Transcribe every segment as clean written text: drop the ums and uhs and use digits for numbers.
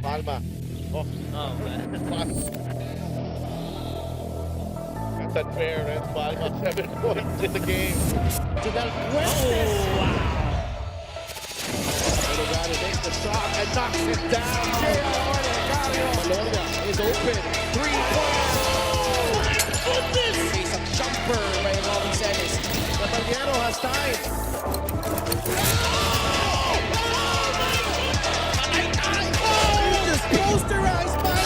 Palma. Oh, Oh, that's unfair, and Palma 7 points in the game. To Del Fuentes. wow. Delgado makes the shot and knocks it down. Malonia is open. 3-point. Goodness! Face a jumper by Robin Celis. Caballero has time. Just posterized by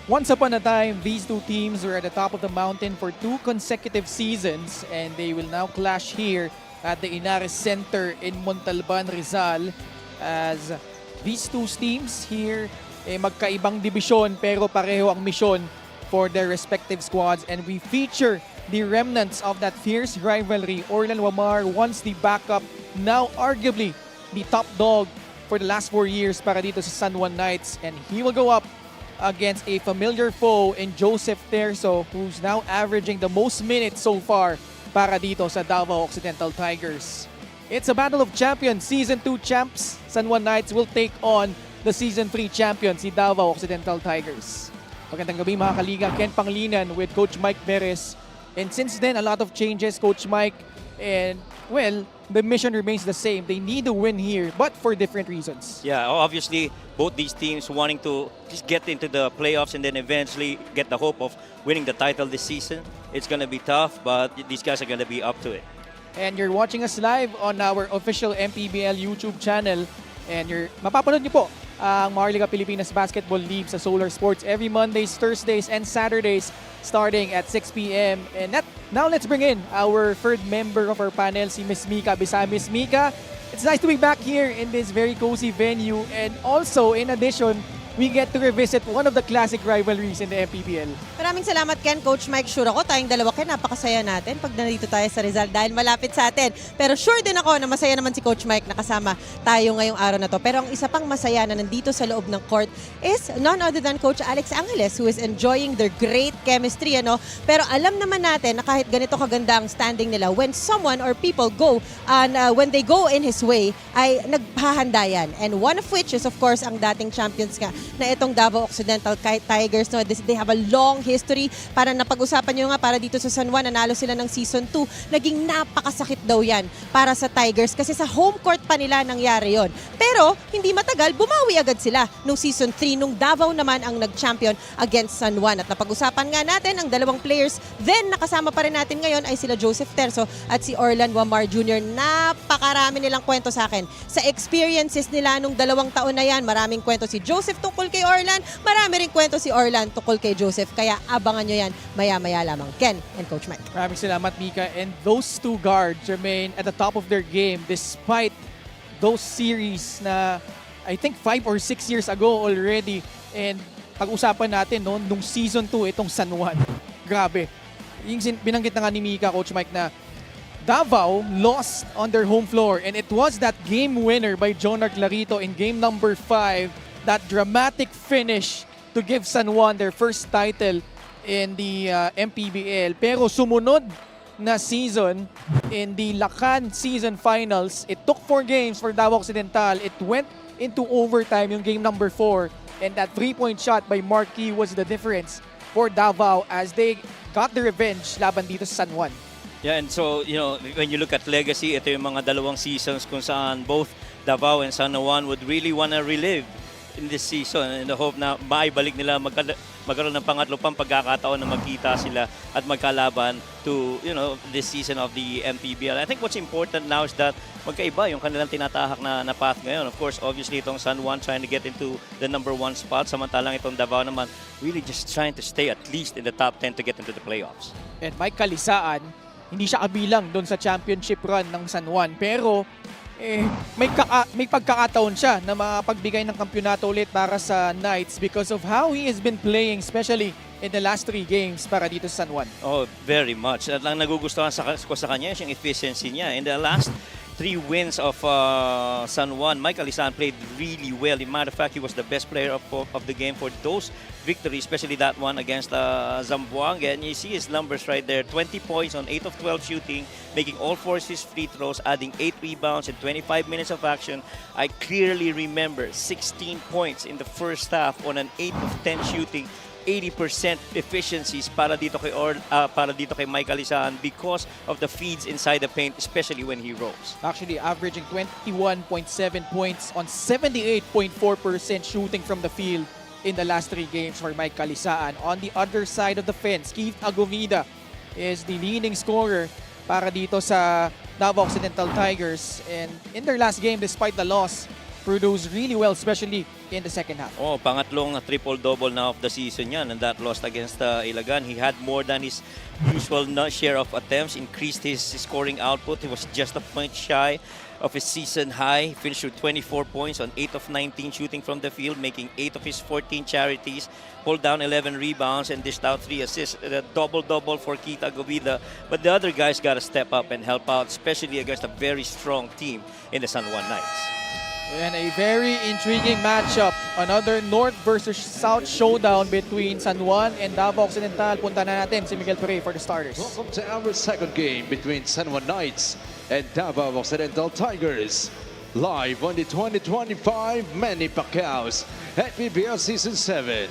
Once upon a time, these two teams were at the top of the mountain for 2 consecutive seasons, and they will now clash here at the Inares Center in Montalban, Rizal, as these two teams here magkaibang dibisyon pero pareho ang misyon for their respective squads, and we feature the remnants of that fierce rivalry. Orlan Wamar, once the backup, now arguably the top dog for the last 4 years para dito sa San Juan Knights, and he will go up against a familiar foe in Joseph Terzo, who's now averaging the most minutes so far para dito sa Davao Occidental Tigers. It's a battle of champions. Season 2 champs, San Juan Knights will take on the Season 3 champions, si Davao Occidental Tigers. Magandang gabi mga kaliga, Ken Panglinan with Coach Mike Perez. And since then, a lot of changes, Coach Mike, and well, the mission remains the same. They need to win here, but for different reasons. Yeah, obviously, both these teams wanting to just get into the playoffs and then eventually get the hope of winning the title this season. It's going to be tough, but these guys are going to be up to it. And you're watching us live on our official MPBL YouTube channel. And mapapanood niyo po ang Maharlika Pilipinas Basketball League sa Solar Sports every Mondays, Thursdays, and Saturdays starting at 6 p.m. And now let's bring in our third member of our panel, si Miss Mika Bisa. Miss Mika, it's nice to be back here in this very cozy venue. And also, in addition, we get to revisit one of the classic rivalries in the MPBL. Maraming salamat, Ken. Coach Mike, sure ako tayong dalawa, Ken, napakasaya natin pag nandito tayo sa Rizal dahil malapit sa atin. Pero sure din ako na masaya naman si Coach Mike na kasama tayo ngayong araw na to. Pero ang isa pang masaya na nandito sa loob ng court is none other than Coach Alex Angeles, who is enjoying their great chemistry. Pero alam naman natin na kahit ganito kaganda ang standing nila, when someone or people go and when they go in his way, ay naghahanda yan. And one of which is of course ang dating champions nga na itong Davao Occidental Tigers. They have a long history. Para napag-usapan nyo nga, para dito sa San Juan, nanalo sila ng Season 2. Naging napakasakit daw yan para sa Tigers kasi sa home court pa nila nangyari yon. Pero hindi matagal, bumawi agad sila nung Season 3, nung Davao naman ang nag-champion against San Juan. At napag-usapan nga natin ang dalawang players. Then nakasama pa rin natin ngayon ay sila Joseph Terzo at si Orlan Wamar Jr. Napakarami nilang kwento sa akin. Sa experiences nila nung 2 taon na yan, maraming kwento si Joseph tungkol kay Orlan, marami rin kwento si Orlan tungkol kay Joseph. Kaya abangan nyo yan maya-maya lamang. Ken and Coach Mike. Maraming salamat, Mika. And those two guards remain at the top of their game despite those series na I think 5 or 6 years ago already. And pag-usapan natin nung Season 2, itong San Juan. Grabe. Yung binanggit na nga ni Mika, Coach Mike, na Davao lost on their home floor. And it was that game winner by Jonar Clarito in game number 5. That dramatic finish to give San Juan their first title in the MPBL. Pero sumunod na season in the Lacan season finals, it took 4 games for Davao Occidental. It went into overtime yung game number 4. And that 3-point shot by Marquis was the difference for Davao as they got the revenge laban dito sa San Juan. Yeah, and so, when you look at legacy, ito yung mga dalawang seasons kung saan both Davao and San Juan would really want to relive in this season in the hope na maibalik nila magkaroon ng pangatlo pang pagkakataon na magkita sila at magkalaban to this season of the MPBL. I think what's important now is that magkaiba yung kanilang tinatahak na path ngayon. Of course, obviously itong San Juan trying to get into the number 1 spot, samantalang itong Davao naman really just trying to stay at least in the top 10 to get into the playoffs. And Mike Kalisaan, hindi siya kabilang doon sa championship run ng San Juan, pero may pagkakataon siya na makapagbigay ng kampyonato ulit para sa Knights because of how he has been playing, especially in the last 3 games para dito sa San Juan. Oh, very much. At ang nagugustuhan ko sa kanya is yung efficiency niya. In the last 3 wins of San Juan, Mike Alisan played really well. In matter of fact, he was the best player of the game for those victories, especially that one against Zamboanga. And you see his numbers right there, 20 points on 8 of 12 shooting, making all 4 of his free throws, adding 8 rebounds in 25 minutes of action. I clearly remember 16 points in the first half on an 8 of 10 shooting, 80% efficiencies para dito kay Mike Alisan because of the feeds inside the paint, especially when he rolls. Actually averaging 21.7 points on 78.4% shooting from the field in the last 3 games for Mike Calisaan. On the other side of the fence, Keith Agomida is the leading scorer para dito sa Davao Occidental Tigers. And in their last game, despite the loss, produced really well, especially in the second half. Oh, pangatlong triple-double now of the season yan, and that lost against Ilagan. He had more than his usual share of attempts, increased his scoring output. He was just a point shy of his season high. He finished with 24 points on 8 of 19 shooting from the field, making 8 of his 14 charities, pulled down 11 rebounds, and dished out 3 assists. A double-double for Keith Agomida. But the other guys got to step up and help out, especially against a very strong team in the San Juan Knights. And a very intriguing matchup. Another North versus South showdown between San Juan and Davao Occidental. Punta na natin si Miguel Pere for the starters. Welcome to our second game between San Juan Knights and Davao Occidental Tigers. Live on the 2025 Manny Pacquiao's MPBL Season 7.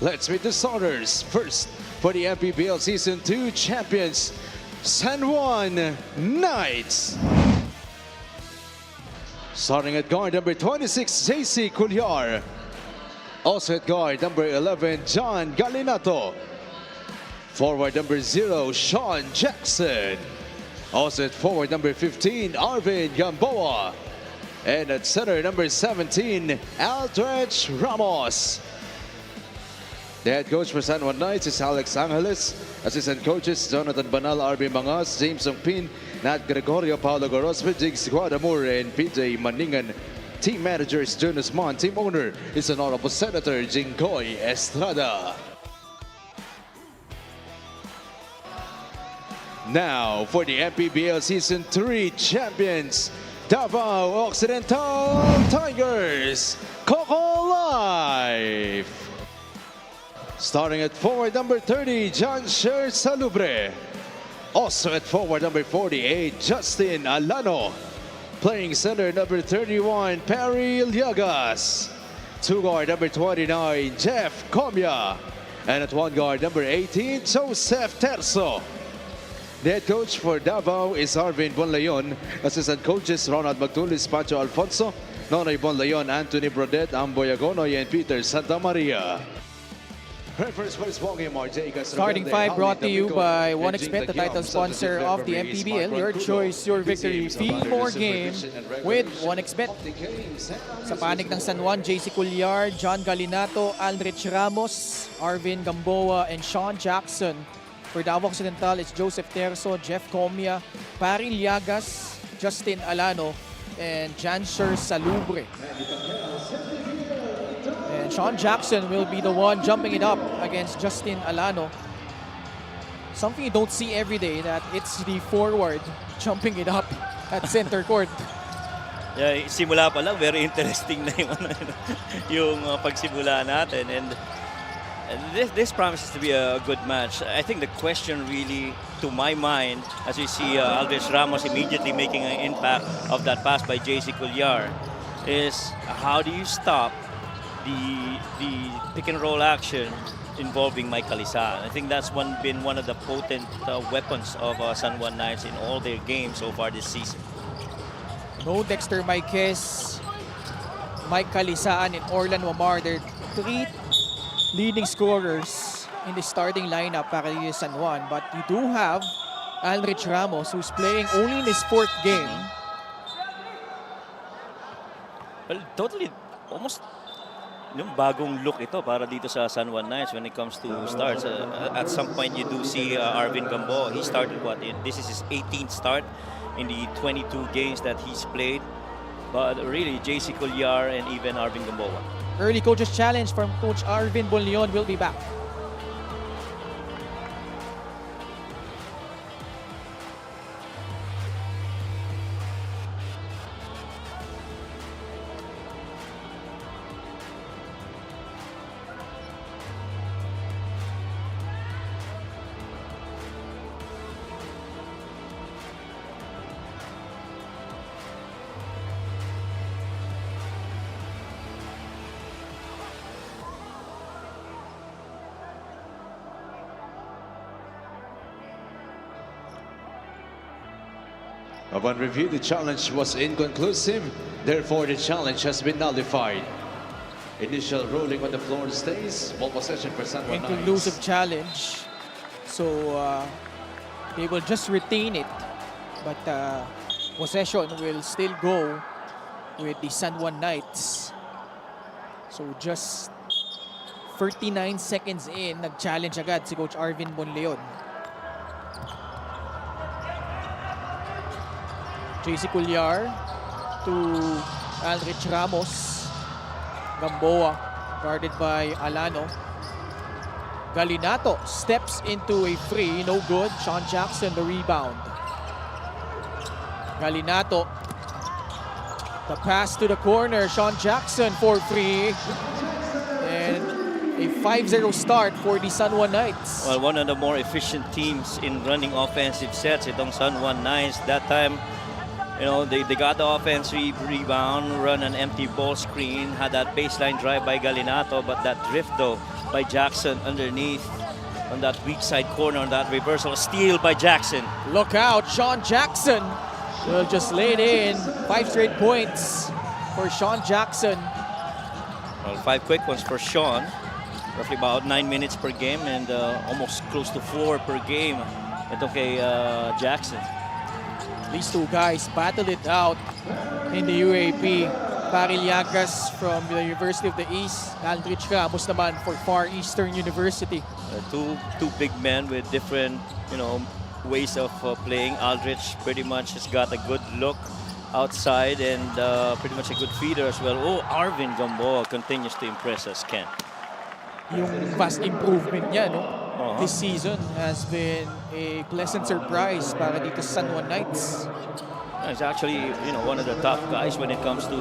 Let's meet the starters. First, for the MPBL Season 2 champions, San Juan Knights. Starting at guard number 26, JC Culyar. Also at guard number 11, John Galinato. Forward number 0, Sean Jackson. Also at forward number 15, Arvin Gamboa. And at center number 17, Aldrich Ramos. The head coach for San Juan Knights is Alex Angeles. Assistant coaches, Jonathan Banal, Arvin Mangas, James Ongpin, Nat Gregorio, Paulo Gorospe, Jigs Guadamur, and PJ Maningan. Team managers, Jonas Mon. Team owner is Honorable Senator Jinggoy Estrada. Now for the MPBL Season 3 champions, Davao Occidental Tigers, Coco Life. Starting at forward number 30, John Sher Salubre. Also at forward number 48, Justin Alano. Playing center number 31, Perry Llagas. 2 guard number 29, Jeff Comia. And at 1 guard number 18, Joseph Terzo. The head coach for Davao is Arvin Bonlayon. Assistant coaches, Ronald Magtulis, Pancho Alfonso, Nonoy Bonlayon, Anthony Brodet, Amboy Agonoy, and Peter Santa Maria. Starting 5 brought to you by OneXBet, the title sponsor of the MPBL. Your choice, your victory. Feel more game with OneXBet. Sa panig ng San Juan, JC Culyar, John Galinato, Aldrich Ramos, Arvin Gamboa, and Sean Jackson. For Davao Occidental, it's Joseph Terzo, Jeff Comia, Pari Llagas, Justin Alano, and Janser Salubre. And Sean Jackson will be the one jumping it up against Justin Alano. Something you don't see every day, that it's the forward jumping it up at center court. Yeah, simula pa lang, very interesting na yung pagsimula natin. And this promises to be a good match. I think the question really, to my mind, as we see Aldrich Ramos immediately making an impact of that pass by JC Culyar, is how do you stop the pick and roll action involving Mike Calisaan? I think that's been one of the potent weapons of San Juan Knights in all their games so far this season. No Dexter Maiquez, Mike Calisaan, and Orlan Wamar. They're 3 leading scorers in the starting lineup para dito sa San Juan. But you do have Aldrich Ramos, who's playing only in his 4th game. Well, totally, almost yung bagong look ito para dito sa San Juan Knights when it comes to starts. At some point, you do see Arvin Gamboa. He started this is his 18th start in the 22 games that he's played. But really, JC Culyar and even Arvin Gamboa. Early coaches challenge from Coach Arvin Bonleon will be back. Upon review, the challenge was inconclusive. Therefore, the challenge has been nullified. Initial ruling on the floor stays. Ball possession for San Juan Inconclusive Knights. challenge. So they will just retain it. But possession will still go with the San Juan Knights. So just 39 seconds in, nag-challenge agad si Coach Arvin Bonleon. JC Culyar to Alrich Ramos. Gamboa guarded by Alano. Galinato steps into a free, no good. Sean Jackson the rebound. Galinato, the pass to the corner. Sean Jackson for free. And a 5-0 start for the San Juan Knights. Well, one of the more efficient teams in running offensive sets, itong San Juan Knights. That time, you know, they got the offensive rebound, run an empty ball screen, had that baseline drive by Galinato, but that drift though by Jackson underneath on that weak side corner, on that reversal, steal by Jackson. Look out, Sean Jackson will just lay it in. 5 straight points for Sean Jackson. Well, 5 quick ones for Sean. Roughly about 9 minutes per game and almost close to 4 per game. Ito kay Jackson. These two guys battled it out in the UAP. Parillagas from the University of the East. Aldrich Ramos naman for Far Eastern University. Two big men with different, you know, ways of playing. Aldrich pretty much has got a good look outside and pretty much a good feeder as well. Oh, Arvin Gamboa continues to impress us, Ken. Yung vast improvement niya, no? This season has been a pleasant surprise para dito sa San Juan Knights. He's actually, you know, one of the top guys when it comes to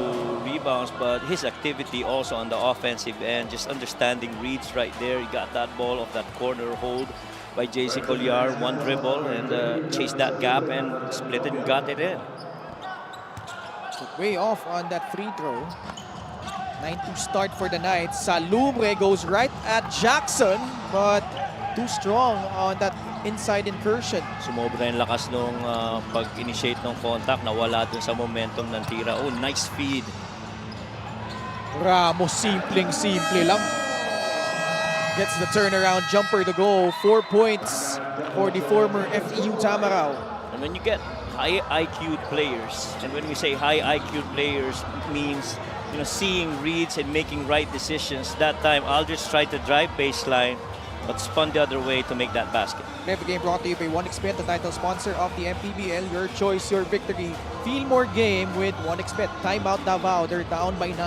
rebounds, but his activity also on the offensive end, just understanding reads right there. He got that ball off that corner hold by JC Culyar, one dribble, and chased that gap and split it and got it in. Way off on that free throw. 9-2 start for the Knights. Salumre goes right at Jackson, but too strong on that inside incursion. Sumobra yung lakas nung pag-initiate ng contact, nawala dun sa momentum ng tira. Oh, nice feed. Ramos, simpleng-simple lang. Gets the turnaround jumper to go. 4 points for the former FEU Tamaraw. And when you get high IQ players, and when we say high IQ players, it means, you know, seeing reads and making right decisions. That time, Aldrich tried to drive baseline, but spun the other way to make that basket. Every game brought to you by OneXBet, the title sponsor of the MPBL. Your choice, your victory. Feel more game with OneXBet. Timeout Davao. They're down by 9.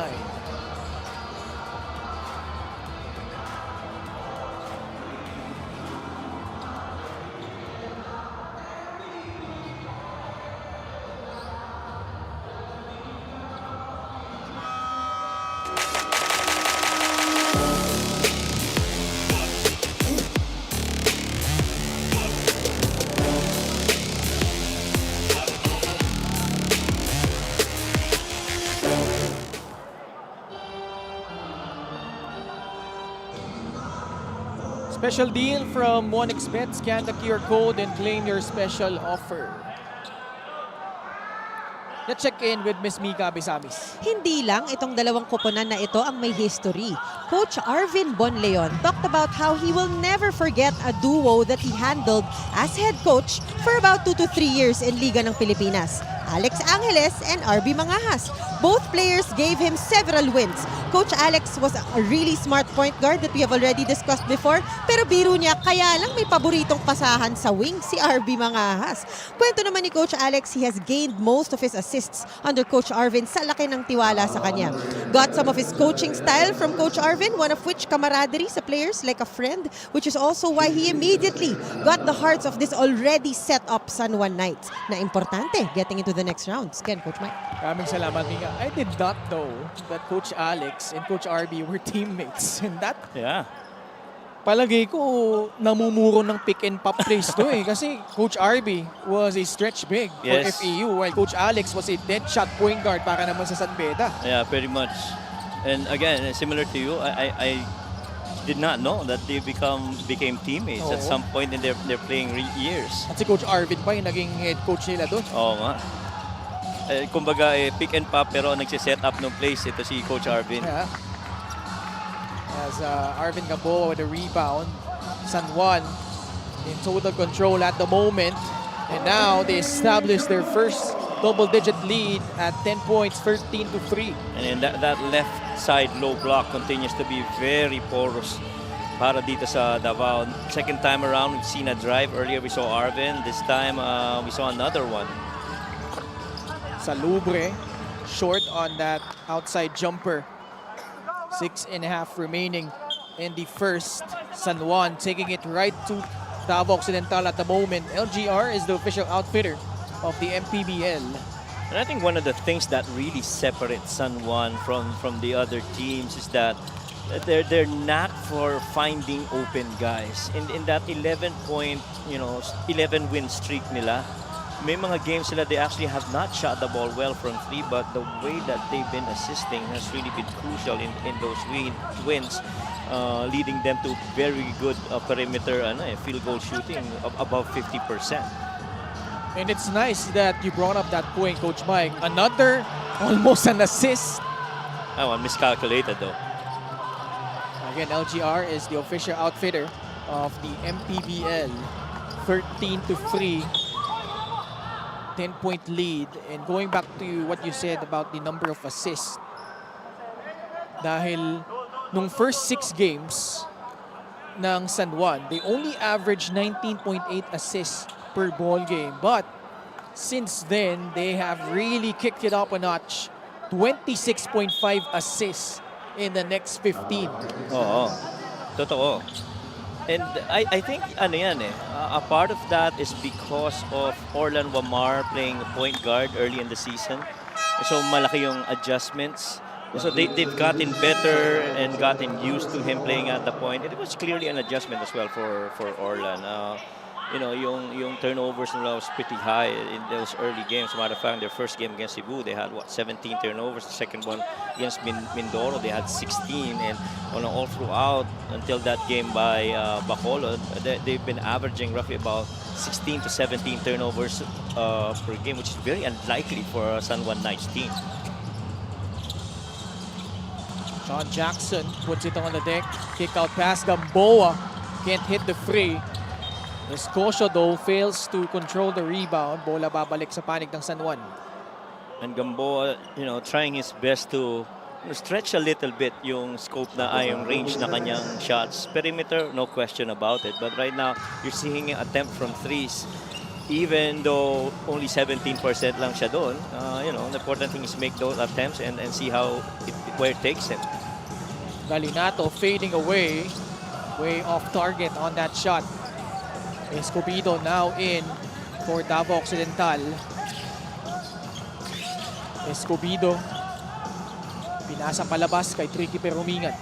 Special deal from OneXBet. Scan the QR code and claim your special offer. Let's check in with Ms. Mika Besamis. Hindi lang itong dalawang koponan na ito ang may history. Coach Arvin Bonleon talked about how he will never forget a duo that he handled as head coach for about 2 to 3 years in Liga ng Pilipinas. Alex Angeles and RB Mangahas. Both players gave him several wins. Coach Alex was a really smart point guard that we have already discussed before, pero biro niya kaya lang may paboritong pasahan sa wing si RB Mangahas. Kwento naman ni Coach Alex, he has gained most of his assists under Coach Arvin sa laki ng tiwala sa kanya. Got some of his coaching style from Coach Arvin, one of which camaraderie sa players like a friend, which is also why he immediately got the hearts of this already set up San Juan Knights na importante getting into the next rounds. Ken, Coach Mike. Maraming salamat, Mika. I did not know that Coach Alex and Coach RB were teammates. And that, Yeah. palagay ko, namumuro ng pick and pop plays to eh. Kasi Coach RB was a stretch big for Yes. FEU, while Coach Alex was a dead shot point guard para naman sa San Beda. Yeah, pretty much. And again, similar to you, I did not know that they became teammates at Oo. some point in their playing years. At si Coach Arvin pa yung naging head coach nila doon. Oo nga. Kumbaga, pick and pop pero nagsiset up ng plays ito si Coach Arvin. Yeah. As Arvin Gamboa with a rebound. San Juan in total control at the moment. And now they establish their first double-digit lead at 10 points, 13-3. And then that left side low block continues to be very porous para dito sa Davao. Second time around, we've seen a drive. Earlier we saw Arvin. This time we saw another one. Salubre, short on that outside jumper. 6.5 remaining in the first. San Juan taking it right to Davao Occidental at the moment. LGR is the official outfitter of the MPBL. And I think one of the things that really separates San Juan from the other teams is that their knack for finding open guys. In that 11-point, 11-win streak nila, may mga games sila they actually have not shot the ball well from three, but the way that they've been assisting has really been crucial in those wins, leading them to very good perimeter field goal shooting of above 50%. And it's nice that you brought up that point, Coach Mike. Another almost an assist. Oh, miscalculated though. Again, LGR is the official outfitter of the MPBL. 13-3. 10-point lead. And going back to what you said about the number of assists. Dahil nung first 6 games ng San Juan, they only averaged 19.8 assists per ball game. But since then, they have really kicked it up a notch. 26.5 assists in the next 15. Oo. Totoo. And I think a part of that is because of Orlan Wamar playing point guard early in the season. So malaki yung adjustments. So they've gotten better and gotten used to him playing at the point. It was clearly an adjustment as well for Orlan. Yung turnovers nila was pretty high in those early games. As a matter of fact, their first game against Cebu, they had 17 turnovers. The second one against Mindoro, they had 16. And all throughout until that game by Bacolod, they've been averaging roughly about 16 to 17 turnovers per game, which is very unlikely for a San Juan Knights team. Sean Jackson puts it on the deck. Kick out pass. Gamboa can't hit the free. Escocio though fails to control the rebound. Bola babalik sa panig ng San Juan. And Gamboa, trying his best to stretch a little bit yung scope yung range na kanyang shots. Perimeter, no question about it. But right now, you're seeing an attempt from threes. Even though only 17% lang siya doon, the important thing is make those attempts and see where it takes him. Galinato fading away. Way off target on that shot. Escobedo now in for Davao Occidental. Escobedo. Pinasa palabas kay Tricky Perumingan.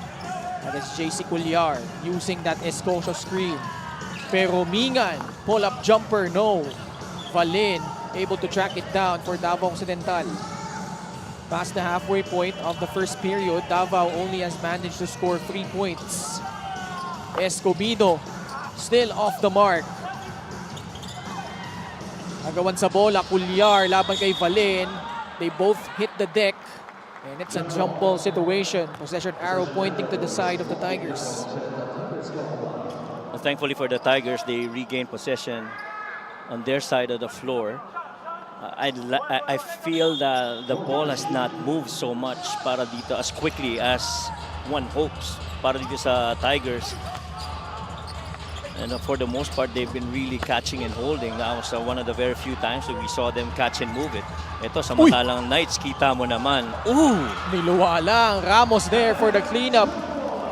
That is JC Culyar using that Escocio screen. Perumingan, pull-up jumper, no. Valin able to track it down for Davao Occidental. Past the halfway point of the first period, Davao only has managed to score 3 points. Escobedo still off the mark. Agawan sa bola, Culyar laban kay Valin. They both hit the deck. And it's a jump ball situation. Possession arrow pointing to the side of the Tigers. Well, thankfully for the Tigers, they regained possession on their side of the floor. I feel that the ball has not moved so much para dito as quickly as one hopes para dito sa Tigers. And for the most part, they've been really catching and holding. That was one of the very few times that we saw them catch and move it. Ito, samantalang Knights, kita mo naman. Ooh! Niluwa lang. Ramos there for the cleanup.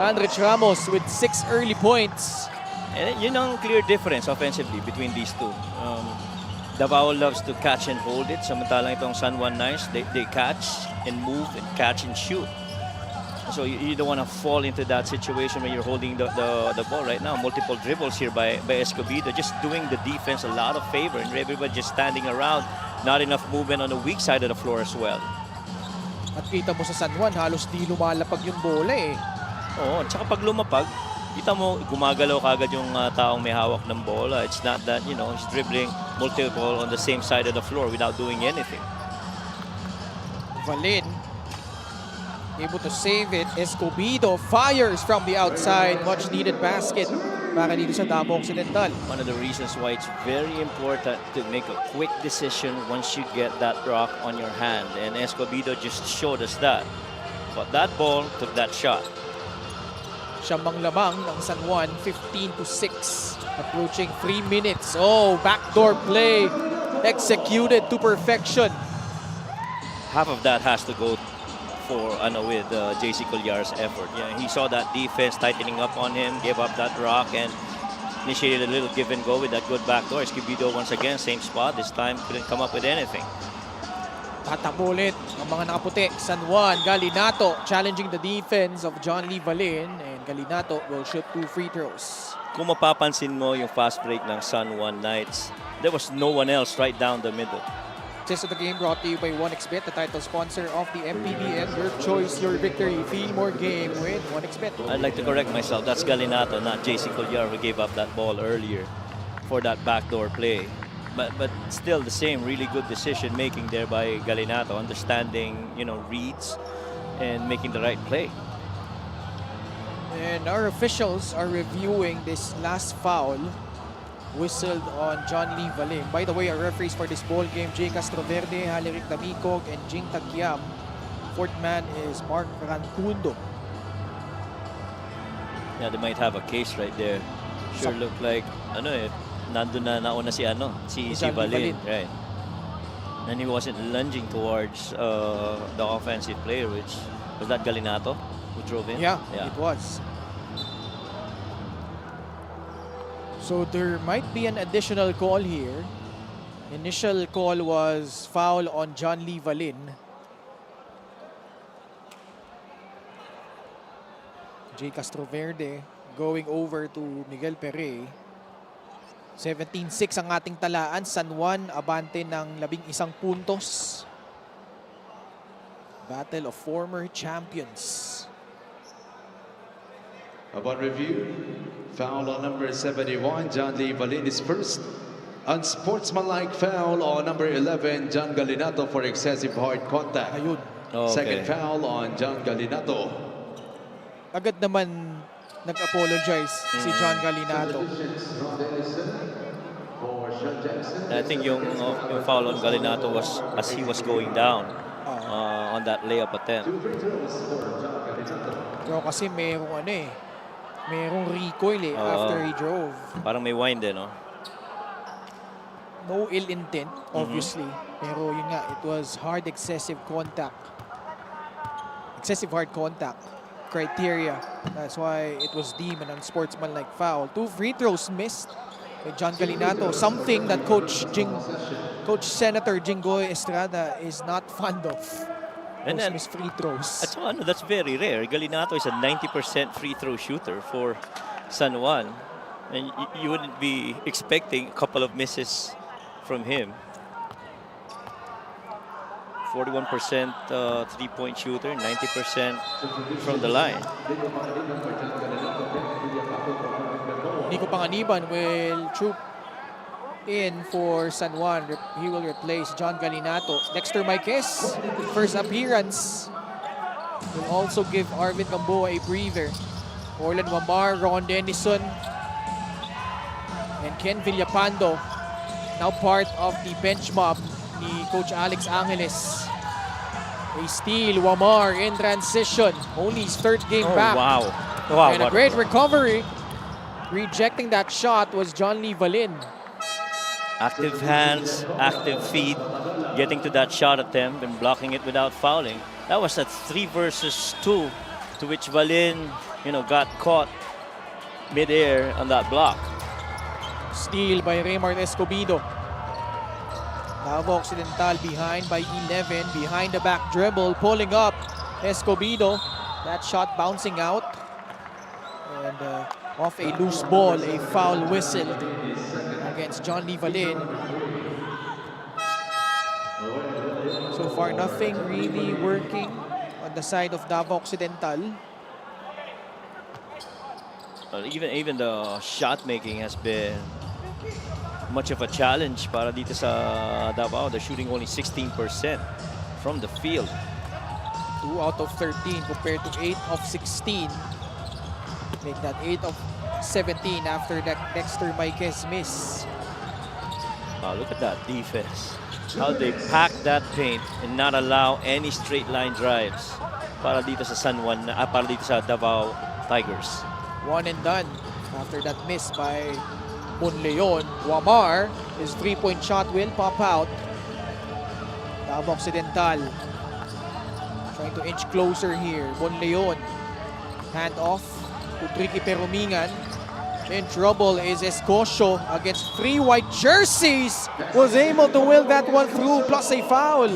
Andrich Ramos with 6 early points. And yun ang clear difference offensively between these two. Davao loves to catch and hold it. Samantalang itong San Juan Knights, they catch and move and catch and shoot. So you don't want to fall into that situation when you're holding the ball right now. Multiple dribbles here by Escobedo, just doing the defense a lot of favor, and everybody just standing around. Not enough movement on the weak side of the floor as well. At kita mo sa San Juan, halos di lumalapag yung bola eh. Oo, tsaka pag lumapag, kita mo, gumagalaw kagad yung taong may hawak ng bola. It's not that, you know, he's dribbling multiple on the same side of the floor without doing anything. Valin able to save it. Escobedo fires from the outside. Much needed basket para dito sa Davao Occidental. One of the reasons why it's very important to make a quick decision once you get that rock on your hand. And Escobedo just showed us that. But that ball took that shot. Siyang lamang ng San Juan, 15-6. Approaching 3 minutes. Oh, backdoor play. Executed to perfection. Half of that has to go for with JC Collar's effort. Yeah, he saw that defense tightening up on him, gave up that rock, and initiated a little give and go with that good backdoor. Escobedo once again, same spot. This time couldn't come up with anything. Tatambulit ang mga nakaputi. San Juan, Galinato challenging the defense of John Lee Valin, and Galinato will shoot 2 free throws. Kung mapapansin mo yung fast break ng San Juan Knights, there was no one else right down the middle. This is the game brought to you by 1xBet, the title sponsor of the MPBL. Your choice, your victory. Feel more game with 1xBet. I'd like to correct myself. That's Galinato, not JC Collar, who gave up that ball earlier for that backdoor play. But still the same, really good decision making there by Galinato, understanding, you know, reads and making the right play. And our officials are reviewing this last foul whistled on John Lee Valin. By the way, our referees for this ball game, Jay Castroverde, Haleric Damicog, and Jing Tagyam. Fourth man is Mark Rancundo. Yeah, they might have a case right there. Sure looked like, nandun na nauna si Valin. Right. And he wasn't lunging towards the offensive player, which was that Galinato who drove in? Yeah, it was. So there might be an additional call here. Initial call was foul on John Lee Valin. Jay Castroverde going over to Miguel Pere. 17-6 ang ating talaan. San Juan abante ng 11 puntos. Battle of former champions. Upon review, foul on number 71, John Lee Valin is first. Unsportsmanlike foul on number 11, John Galinato for excessive hard contact. Ayun. Okay. Second foul on John Galinato. Agad naman nag-apologize si John Galinato. I think yung foul on Galinato was as he was going down on that layup attempt. Pero kasi merong merong recoil after he drove. Parang may wind no? No ill intent, obviously. Pero yun nga, it was hard excessive contact. Excessive hard contact criteria. That's why it was deemed an unsportsmanlike foul. 2 free throws missed by John Galinato. Something that Coach Senator Jinggoy Estrada is not fond of. And then, missed free throws. That's very rare. Galinato is a 90% free throw shooter for San Juan. And you wouldn't be expecting a couple of misses from him. 41% three-point shooter, 90% from the line. Nico Panganiban will troop in for San Juan. He will replace John Galinato. Dexter Marquez, first appearance, will also give Arvin Gamboa a breather. Orlan Wamar, Ron Denison, and Ken Villapando, now part of the bench mob ni Coach Alex Angeles. A steal, Wamar in transition. Only his 3rd game back. Wow. And a great recovery. Rejecting that shot was John Lee Valin. Active hands, active feet, getting to that shot attempt and blocking it without fouling. That was a 3 versus 2 to which Valin, got caught mid-air on that block. Steal by Raymart Escobedo. Davao Occidental behind by 11, behind the back dribble, pulling up Escobedo. That shot bouncing out. And off a loose ball, a foul whistled against John Lee Valin. So far, nothing really working on the side of Davao Occidental. Even the shot making has been much of a challenge para dito sa Davao. They're shooting only 16% from the field. 2 out of 13 compared to 8 of 16. Make that 8 of 17 after that Dexter Maiquez miss. Look at that defense. How they pack that paint and not allow any straight line drives para dito sa para dito sa Davao Tigers. 1 and done after that miss by Bonleon. Wamar, his 3-point shot will pop out. Davao Occidental trying to inch closer here. Bonleon, hand off to Tricky Perumingan. In trouble is Escocio against 3 white jerseys. Was able to will that one through, plus a foul.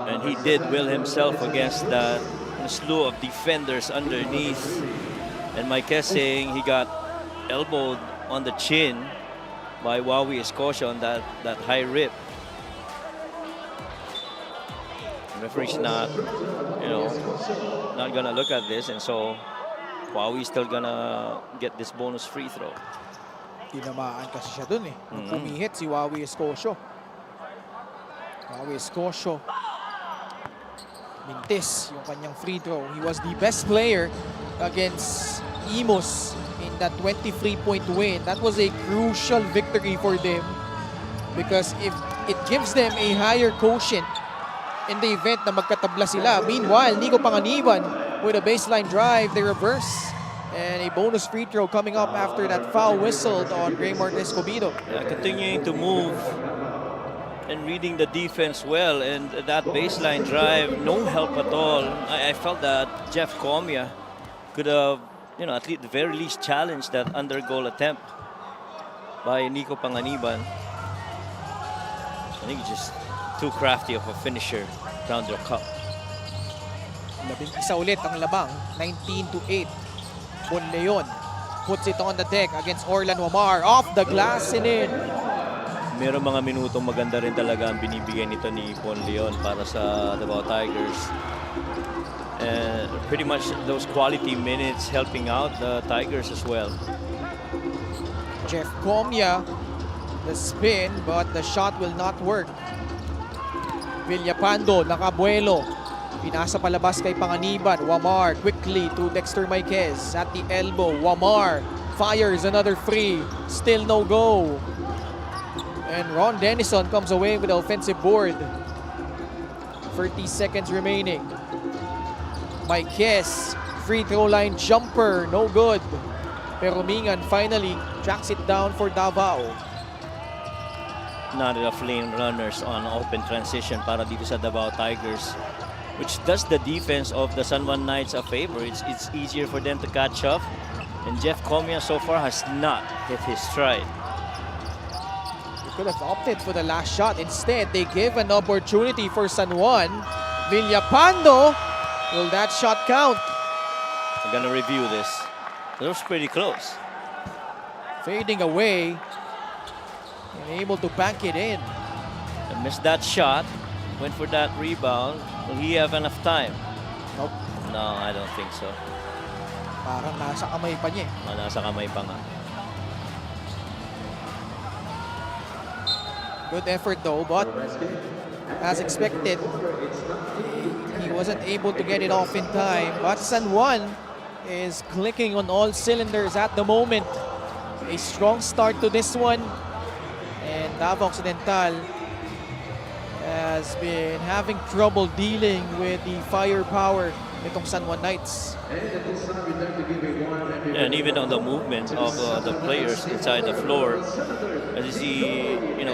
And he did will himself against the slew of defenders underneath. And Maiquez saying he got elbowed on the chin by Wawi Escocio on that high rip. The referee's not gonna look at this, and so Wawi's still gonna get this bonus free throw. Tinamaan kasi siya dun eh. Nung pumihit si Wawi Escocio. Wawi Escocio mintis yung kanyang free throw. He was the best player against Imus in that 23-point win. That was a crucial victory for them because if it gives them a higher quotient in the event na magkatabla sila. Meanwhile, Nico Panganiban with a baseline drive, they reverse. And a bonus free throw coming up after that foul whistled on Raymond Escobedo. Continuing to move and reading the defense well, and that baseline drive, no help at all. I felt that Jeff Comia could have, at least the very least challenged that under goal attempt by Nico Panganiban. I think he's just too crafty of a finisher around the cup. 11 ulit ang labang, 19-8. Bonleon puts it on the deck against Orlan Wamar. Off the glass and in. Meron mga minutong maganda rin talaga ang binibigay nito ni Bonleon para sa Davao Tigers. And pretty much those quality minutes helping out the Tigers as well. Jeff Comia, the spin, but the shot will not work. Villapando, nakabuelo. Pinasa palabas kay Panganiban. Wamar quickly to Dexter Maiquez at the elbow. Wamar fires another free. Still no go. And Ron Denison comes away with the offensive board. 30 seconds remaining. Maiquez, free throw line jumper, no good. Perumingan finally tracks it down for Davao. Not enough lane runners on open transition para dito sa Davao Tigers, which does the defense of the San Juan Knights a favor. It's easier for them to catch up, and Jeff Comia so far has not hit his stride. They could have opted for the last shot. Instead, they gave an opportunity for San Juan. Villapando, will that shot count? I'm gonna review this. It was pretty close. Fading away and able to bank it in. And missed that shot. Went for that rebound. Will he have enough time? Nope. No, I don't think so. Parang nasa kamay pa niya. Nasa kamay pa nga. Good effort though, but as expected, he wasn't able to get it off in time. But San Juan is clicking on all cylinders at the moment. A strong start to this one. And Davao Occidental has been having trouble dealing with the firepower nitong San Juan Knights. And even on the movement of the players inside the floor, as you see,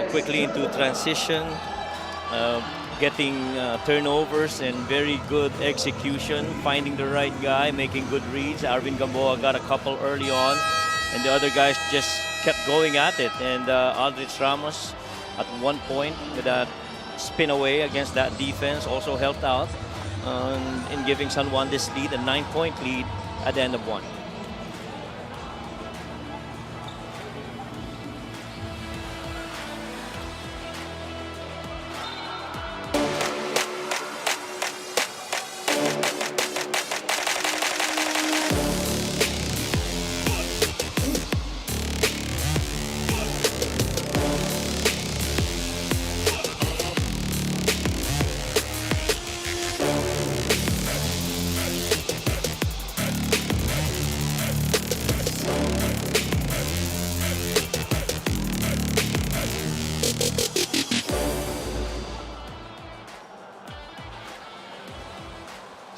quickly into transition, getting turnovers and very good execution, finding the right guy, making good reads. Arvin Gamboa got a couple early on, and the other guys just kept going at it. And Aldrich Ramos at one point with that spin away against that defense also helped out in giving San Juan this lead, a 9-point lead at the end of one.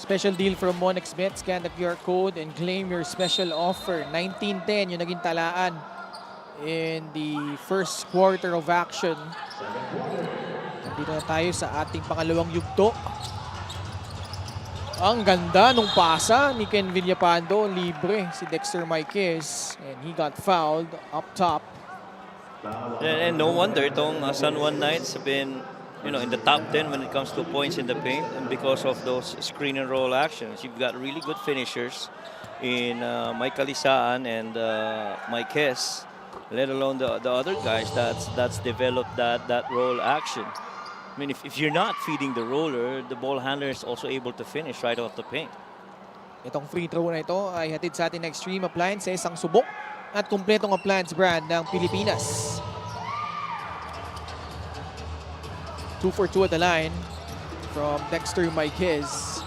Special deal from MonexBet. Scan the QR code and claim your special offer. 19-10 yung naging talaan in the first quarter of action. Dito na tayo sa ating pangalawang yugto. Ang ganda nung pasa ni Ken Villapando. Libre si Dexter Marquez. And he got fouled up top. And no wonder itong San Juan Knights have been, you know, in the top 10 when it comes to points in the paint, and because of those screen and roll actions. You've got really good finishers in Mike Alisaan and Mike Hess, let alone the other guys that's developed that roll action. I mean, if you're not feeding the roller, the ball handler is also able to finish right off the paint. Itong free throw na ito ay hatid sa atin ng Extreme Appliances, ang subok at kumpletong appliance brand ng Pilipinas. 2 for 2 at the line from Dexter Marquez.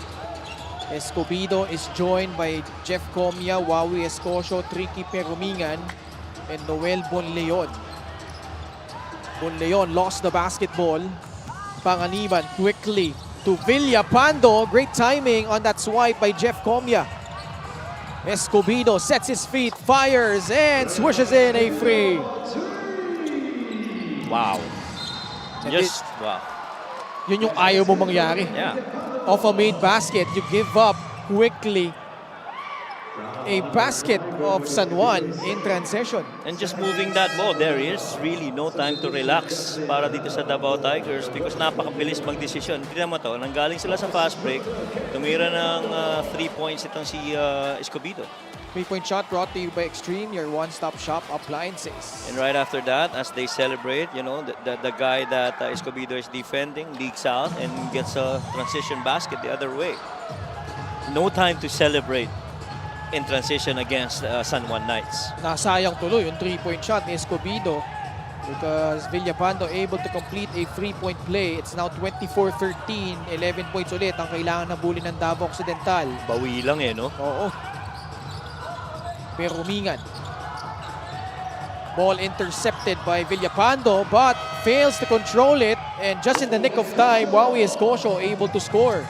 Escobedo is joined by Jeff Comia, Wawi Escosio, Tricky Perumingan, and Noel Bonleon. Bonleon lost the basketball. Panganiban quickly to Villapando. Great timing on that swipe by Jeff Comia. Escobedo sets his feet, fires, and swishes in a free. Wow. And Just, wow. Yun yung ayaw mo mangyari. Yeah. Off a made basket, you give up quickly a basket of San Juan in transition. And just moving that ball, there is really no time to relax para dito sa Davao Tigers because napakabilis magdesisyon. Tignan mo to, nanggaling sila sa fast break, tumira ng 3 points itong si Escobedo. 3-point shot brought to you by Extreme, your one-stop shop appliances. And right after that, as they celebrate, you know, the guy that Escobedo is defending leaks out and gets a transition basket the other way. No time to celebrate in transition against San Juan Knights. Nasayang tuloy yung 3-point shot ni Escobedo because Villapando able to complete a 3-point play. It's now 24-13, 11 points ulit ang kailangan na bully ng Davao Occidental. Bawi lang eh, no? Oo. Pero humingan. Ball intercepted by Villapando but fails to control it, and just in the nick of time, Wawi Escosio able to score.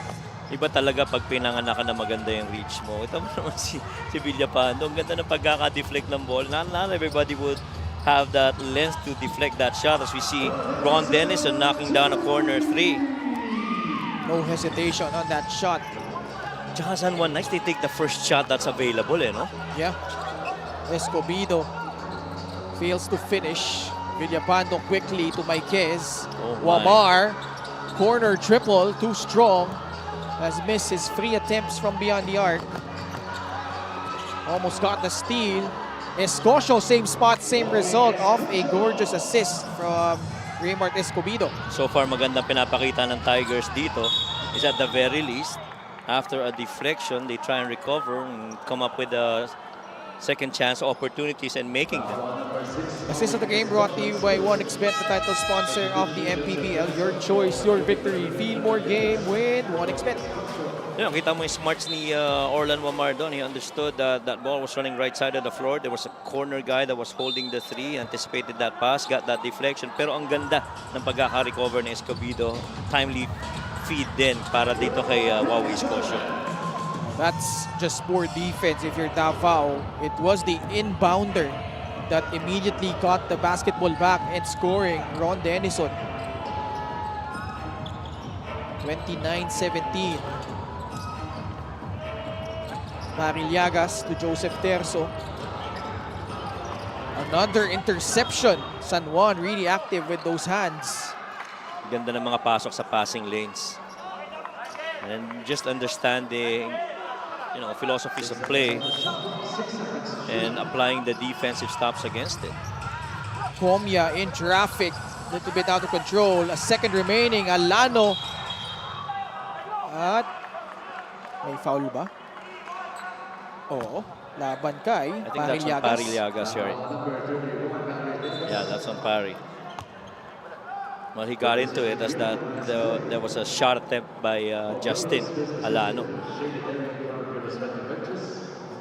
Iba talaga pag pinanganak ka na maganda yung reach mo. Ito mo naman si Villapando. Ang ganda ng pagkaka-deflect ng ball. Not everybody would have that length to deflect that shot, as we see Ron Dennison knocking down a corner 3. No hesitation on that shot. Tsaka San Juan Knights, they take the first shot that's available, eh, no? Yeah. Escobedo fails to finish. Villapando quickly to Marquez. Oh my. Wamar, corner triple, too strong. Has missed his 3 attempts from beyond the arc. Almost got the steal. Escosio, same spot, same result, off a gorgeous assist from Raymart Escobedo. So far, magandang pinapakita ng Tigers dito is at the very least, after a deflection, they try and recover and come up with a second chance opportunities and making them. Assist of the game brought to you by MonexBet, the title sponsor of the MPBL. Your choice, your victory. Feel more game with MonexBet. You know, kita mo yung smarts ni Orlan Wamar doon. He understood that that ball was running right side of the floor. There was a corner guy that was holding the 3, anticipated that pass, got that deflection. Pero ang ganda ng pagkaka-recover ni Escobedo. Timely feed din para dito kay Wawi Escosio. That's just poor defense if you're Davao. It was the inbounder that immediately got the basketball back and scoring, Ron Dennison. 29-17. Marillagas to Joseph Terzo. Another interception. San Juan really active with those hands. Ganda ng mga pasok sa passing lanes. And just understanding, you know, philosophies of play and applying the defensive stops against it. Comia in traffic, a little bit out of control. A second remaining, Alano. At may foul ba? Oo, laban kay I think that's on Parillagas, right? Yeah, that's on Pari. Well, he got into it as that there was a shot attempt by Justin Alano.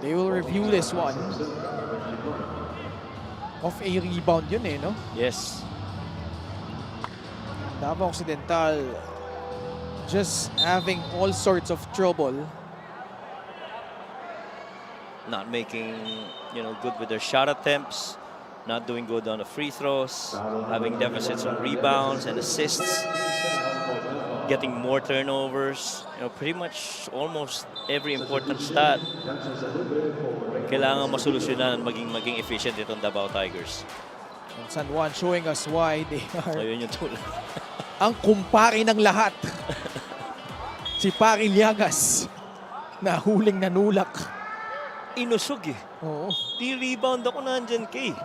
They will review this one. Off a rebound yun eh, no? Yes. Davao Occidental just having all sorts of trouble not making, good with their shot attempts, not doing good on the free throws, having deficits on rebounds and assists, getting more turnovers. Pretty much almost every important stat kailangan masolusyonan, maging efficient itong Davao Tigers. And San Juan showing us why they are Ayun yung tulad. ang kumpare ng lahat. Si Pari Liagas na huling nanulak. Inusog eh. Oo. Di rebound ako nandyan kay.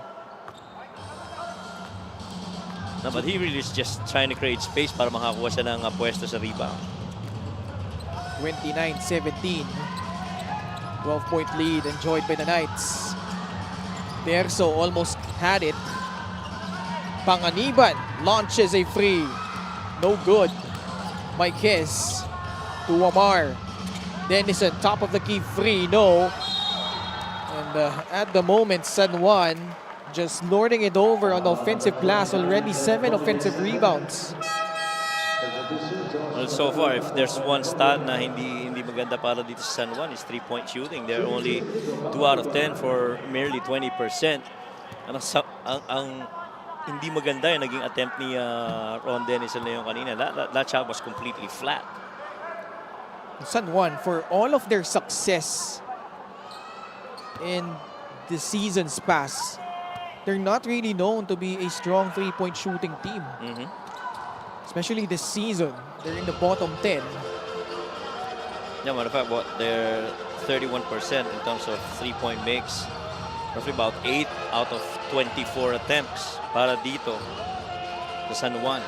No, but he really is just trying to create space para makakuha siya ng pwesto sa rebound. 29-17. 12-point lead enjoyed by the Knights. Terzo almost had it. Panganiban launches a free. No good. Marquez to Wamar. Denison, top of the key free, no. And at the moment, San Juan just lording it over on the offensive glass. Already 7 offensive rebounds. Well, so far, if there's one stat na hindi maganda para dito sa San Juan, is 3-point shooting. They're only 2 out of 10 for merely 20%. Ang hindi maganda yung naging attempt ni Ron Denison na yung kanina. That shot was completely flat. San Juan, for all of their success in the seasons past, they're not really known to be a strong 3-point shooting team. Especially this season, they're in the bottom 10. Yeah, matter of fact, they're 31% in terms of 3-point makes. Roughly about 8 out of 24 attempts para dito sa San Juan.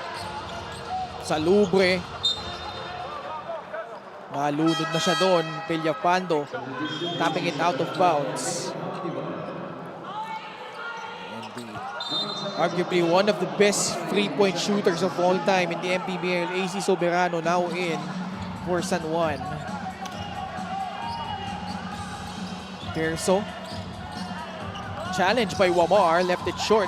Salubre. Malunod na siya doon. Villapando tapping it out of bounds. And arguably one of the best 3-point shooters of all time in the MPBL, AC Soberano, now in for San Juan. Terzo. Challenge by Wamar, left it short.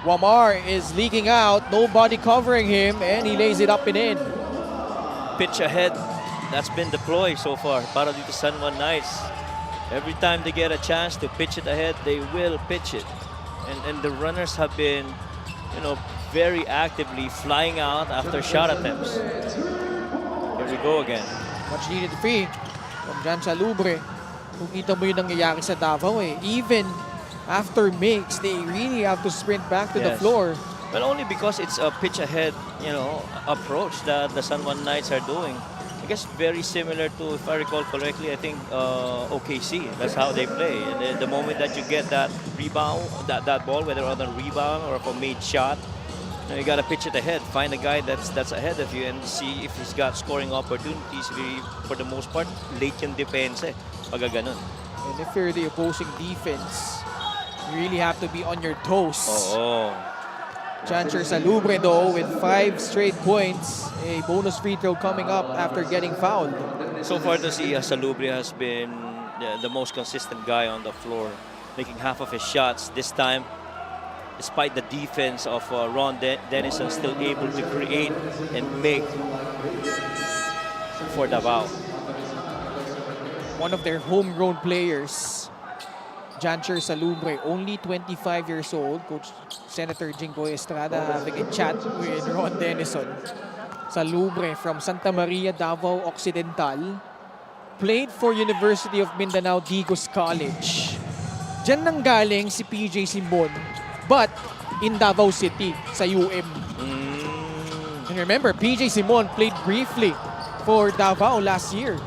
Wamar is leaking out, nobody covering him, and he lays it up and in. Pitch ahead, that's been the ploy so far para dito San Juan Knights. Every time they get a chance to pitch it ahead, they will pitch it. And the runners have been, very actively flying out after shot attempts. Here we go again. Much needed free from Jan Salubre. Kung kita mo yung nangyayari sa Davao eh. Even after makes, they really have to sprint back to the floor. But only because it's a pitch ahead, approach that the San Juan Knights are doing. I guess very similar to, if I recall correctly, I think OKC. That's how they play. And the moment that you get that rebound, that ball, whether on a rebound or a made shot, you got to pitch it ahead. Find a guy that's ahead of you and see if he's got scoring opportunities. For the most part, late yung defense pag ganun. And if you're the opposing defense, you really have to be on your toes. Oo. Chancer Salubre though with 5 straight points. A bonus free throw coming up after getting fouled. So far to see, Salubre has been the most consistent guy on the floor, making half of his shots. This time, despite the defense of Ron Denison, still able to create and make for Davao. One of their homegrown players, Jancher Salubre, only 25 years old. Coach Senator Jingo Estrada having a chat with Ron Denison. Salubre from Santa Maria, Davao Occidental. Played for University of Mindanao, Digos College. Diyan nang galing si PJ Simon, but in Davao City, sa UM. And remember, PJ Simon played briefly for Davao last year.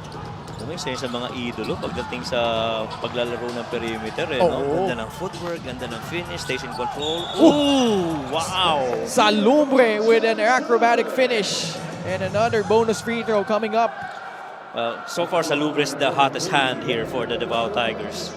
Isa sa mga idolo pagdating sa paglalaro ng perimeter. No? Ganda ng footwork, ganda ng finish, stays in control. Ooh! Wow! Salubre with an acrobatic finish. And another bonus free throw coming up. So far, Salubre is the hottest hand here for the Davao Tigers.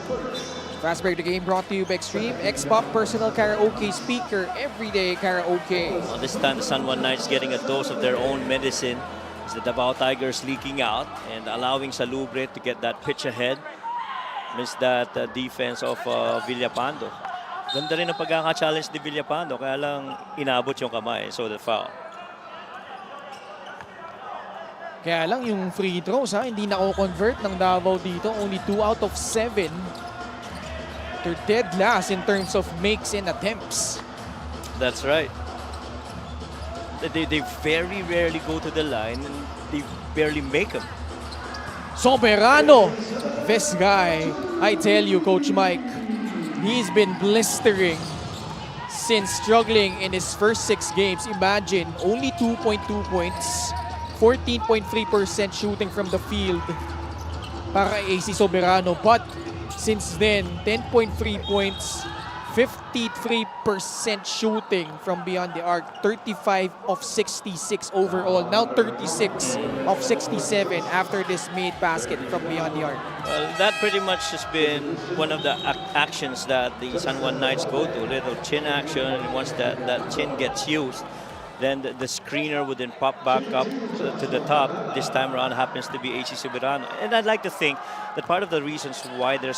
Fast break the game brought to you by Extreme X-Pop Personal Karaoke Speaker, Everyday Karaoke. This time, the San Juan Knights getting a dose of their own medicine. It's the Davao Tigers leaking out and allowing Salubre to get that pitch ahead. Missed that defense of Villapando. Ganda rin ang pagkaka-challenge ni Villapando, kaya lang inabot yung kamay, so the foul. Kaya lang yung free throws hindi na convert ng Davao dito. Only 2 out of 7 They're dead last in terms of makes and attempts. That's right. They very rarely go to the line and they barely make them. Soberano, this guy, I tell you, Coach Mike, he's been blistering since struggling in his first 6 games. Imagine, only 2.2 points, 14.3% shooting from the field para AC Soberano. But since then, 10.3 points, 53% shooting from beyond the arc, 35 of 66 overall, now 36 of 67 after this made basket from beyond the arc. Well, that pretty much has been one of the actions that the San Juan Knights go to, little chin action, and once that chin gets used, then the screener would then pop back up to the top. This time around happens to be AC Soberano. And I'd like to think that part of the reasons why there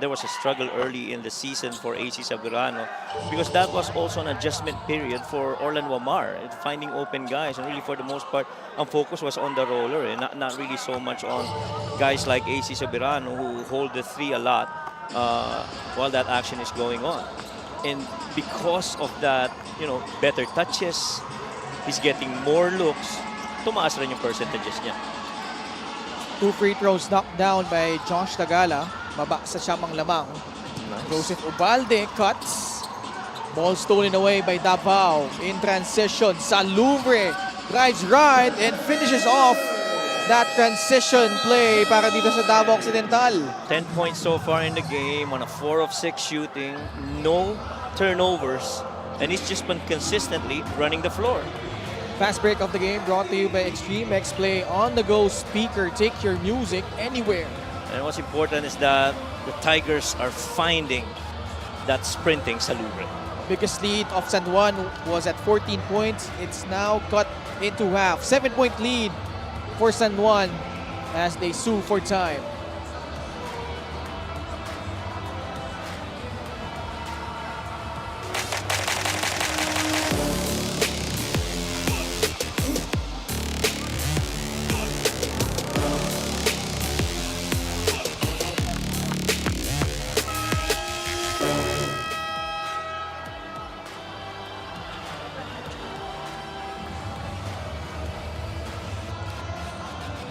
was a struggle early in the season for AC Soberano, because that was also an adjustment period for Orlan Wamar, finding open guys. And really, for the most part, ang focus was on the roller, and not really so much on guys like AC Soberano who hold the 3 a lot while that action is going on. And because of that, better touches, he's getting more looks, tumaas rin yung percentages niya. 2 free throws knocked down by Josh Tagala. Baba sa siyamang lamang. Nice. Joseph Ubalde cuts. Ball stolen away by Davao. In transition, Saluvre drives right and finishes off that transition play para dito sa Davao Occidental. 10 points so far in the game on a 4 of 6 shooting, no turnovers, and he's just been consistently running the floor. Fast break of the game brought to you by Extreme X Play on-the-go speaker. Take your music anywhere. And what's important is that the Tigers are finding that sprinting Saluvre. Biggest lead of San Juan was at 14 points. It's now cut into half. 7-point lead for San Juan as they sue for time.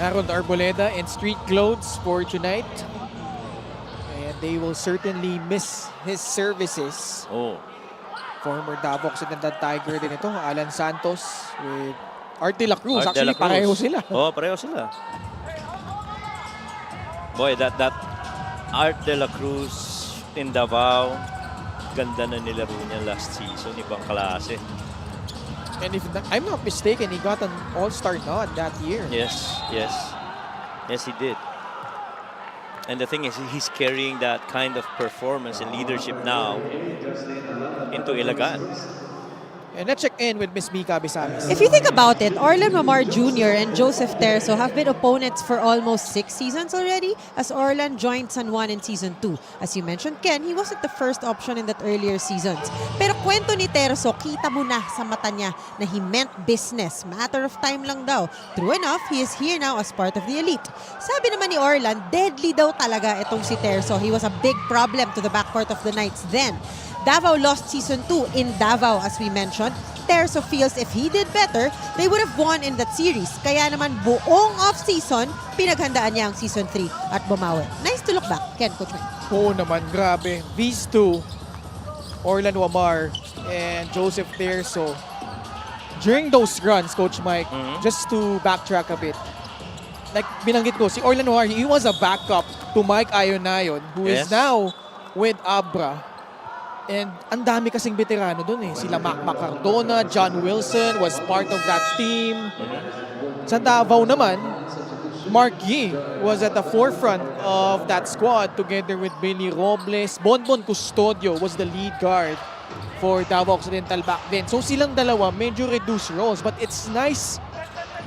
Harold Arboleda in street clothes for tonight. And they will certainly miss his services. Oh, Former Davao Occidental Tiger din ito, Alan Santos with Art de la Cruz. Art de Actually, la Cruz. pareho sila. Oh, pareho sila. Boy, that Art de la Cruz in Davao, ganda na nilaro niya last season, ibang klase. And if I'm not mistaken, he got an all-star nod that year. Yes, he did. And the thing is, he's carrying that kind of performance and leadership now into Ilagan. And let's check in with Miss Mika Bisamis. If you think about it, Orlan Mamar Jr. and Joseph Terzo have been opponents for almost 6 seasons already as Orlan joined San Juan in Season 2. As you mentioned, Ken, he wasn't the first option in that earlier seasons. Pero kwento ni Terzo, kita mo na sa mata niya na he meant business. Matter of time lang daw. True enough, he is here now as part of the elite. Sabi naman ni Orlan, deadly daw talaga itong si Terzo. He was a big problem to the backcourt of the Knights then. Davao lost Season 2 in Davao, as we mentioned. Terzo feels if he did better, they would have won in that series. Kaya naman buong off-season, pinaghandaan niya ang Season 3 at bumawi. Nice to look back. Ken, Coach Mike. Oo naman, grabe. These two, Orlan Wamar and Joseph Terzo, during those runs, Coach Mike, just to backtrack a bit, like binanggit ko, si Orlan Wamar, he was a backup to Mike Ayonayon, who is now with Abra. And ang dami kasing veterano dun eh. Sila Mac Cardona, John Wilson was part of that team. Sa Davao naman, Mark Yee was at the forefront of that squad together with Benny Robles. Bonbon Custodio was the lead guard for Davao Occidental back then. So silang dalawa, medyo reduced roles. But it's nice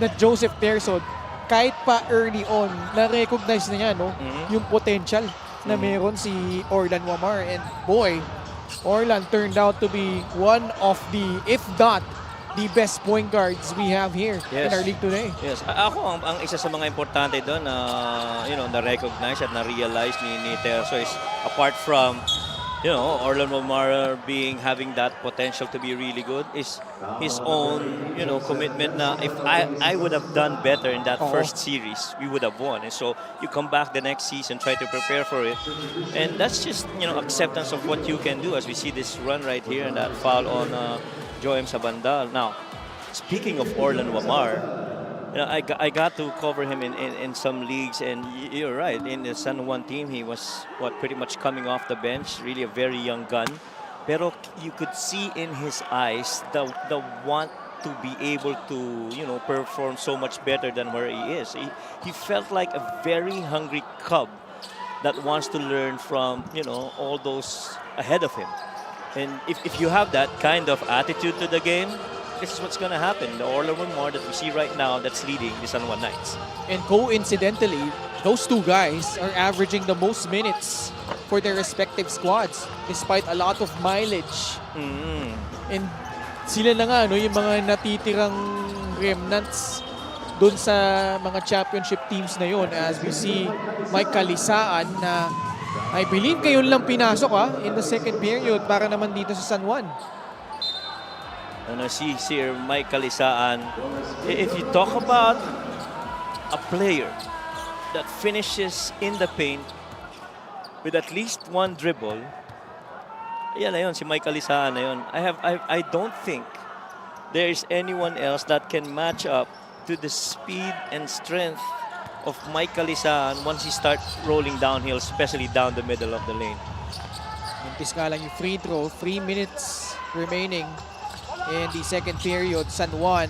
that Joseph Terzo, kahit pa early on, na-recognize na niya yung potential na meron si Orlan Wamar. And boy, Orlan turned out to be one of the, if not, the best point guards we have here in our league today. Yes. Ako, ang isa sa mga importante doon na, na-recognize at na-realize ni Terzo is apart from you know, Orlando Mara having that potential to be really good is his own, you know, commitment. Now, if I would have done better in that first series, we would have won. And so you come back the next season, try to prepare for it, and that's just, you know, acceptance of what you can do. As we see this run right here and that foul on Joem Sabandal. Now, speaking of Orlando Amar, you know, I got to cover him in some leagues, and you're right. In the San Juan team, he was pretty much coming off the bench, really a very young gun. Pero you could see in his eyes the want to be able to, you know, perform so much better than where he is. He felt like a very hungry cub that wants to learn from, you know, all those ahead of him. And if you have that kind of attitude to the game, this is what's going to happen. The Orlando Mar that we see right now that's leading the San Juan Knights. And coincidentally, those two guys are averaging the most minutes for their respective squads despite a lot of mileage. And sila na nga, no, yung mga natitirang remnants dun sa mga championship teams na yun. As we see Mike Kalisaan na I believe ngayon lang pinasok in the second period para naman dito sa San Juan. And I see here Mike Kalisaan. If you talk about a player that finishes in the paint with at least one dribble, yan na yun, si Mike Kalisaan na yun. I don't think there is anyone else that can match up to the speed and strength of Mike Kalisaan once he starts rolling downhill, especially down the middle of the lane. Mintis nga lang yung free throw, 3 minutes remaining in the second period. San Juan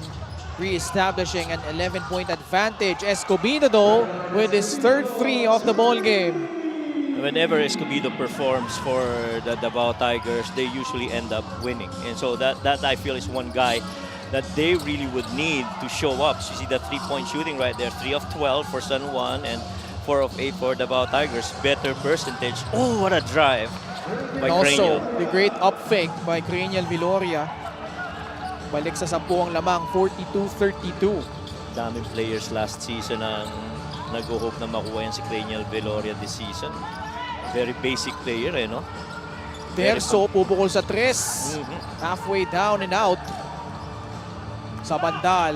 re-establishing an 11-point advantage. Escobedo though with his third free of the ball game. Whenever Escobedo performs for the Davao Tigers, they usually end up winning. And so that I feel is one guy that they really would need to show up. So you see that three-point shooting right there, 3 of 12 for San Juan and 4 of 8 for Davao Tigers. Better percentage. Oh, what a drive by And also, Cranial. the great up fake by Cranial Viloria. Balik sa 10 ang lamang, 42-32. Daming players last season ang nag-hope na makuha yan si Cranial Viloria this season. Very basic player, no? Verso, pupukol sa 3. Halfway down and out. Sa bandal.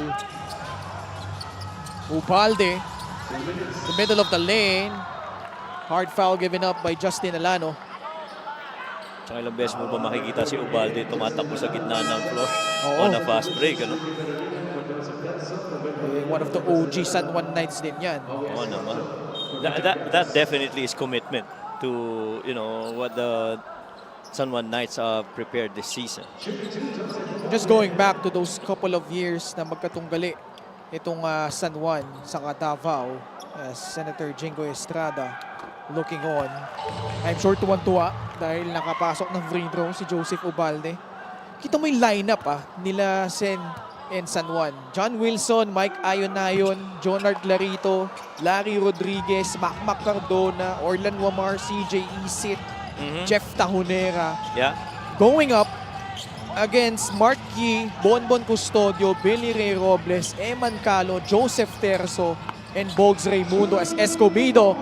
Ubalde. The middle of the lane. Hard foul given up by Justin Alano. Tsaka ilang beses mo ba makikita si Ubalde tumatakbo sa gitna ng floor Oo. on a fast break, ano? One of the OG San Juan Knights din yan. Oo naman. That definitely is commitment to, you know, what the San Juan Knights have prepared this season. Just going back to those couple of years na magkatunggali itong San Juan sa Davao, Senator Jingo Estrada looking on. I'm sure tuwan-tuwa dahil nakapasok ng free throw si Joseph Ubalde. Kita mo yung lineup nila Sen and San Juan. John Wilson, Mike Ayonayon, Jonard Larito, Larry Rodriguez, Macmac Cardona, Orlan Wamar, CJ Isit, Jeff Tahunera. Yeah. Going up against Mark Yee, Bonbon Custodio, Billy Ray Robles, Eman Calo, Joseph Terzo, and Bogs Raimundo as Escobedo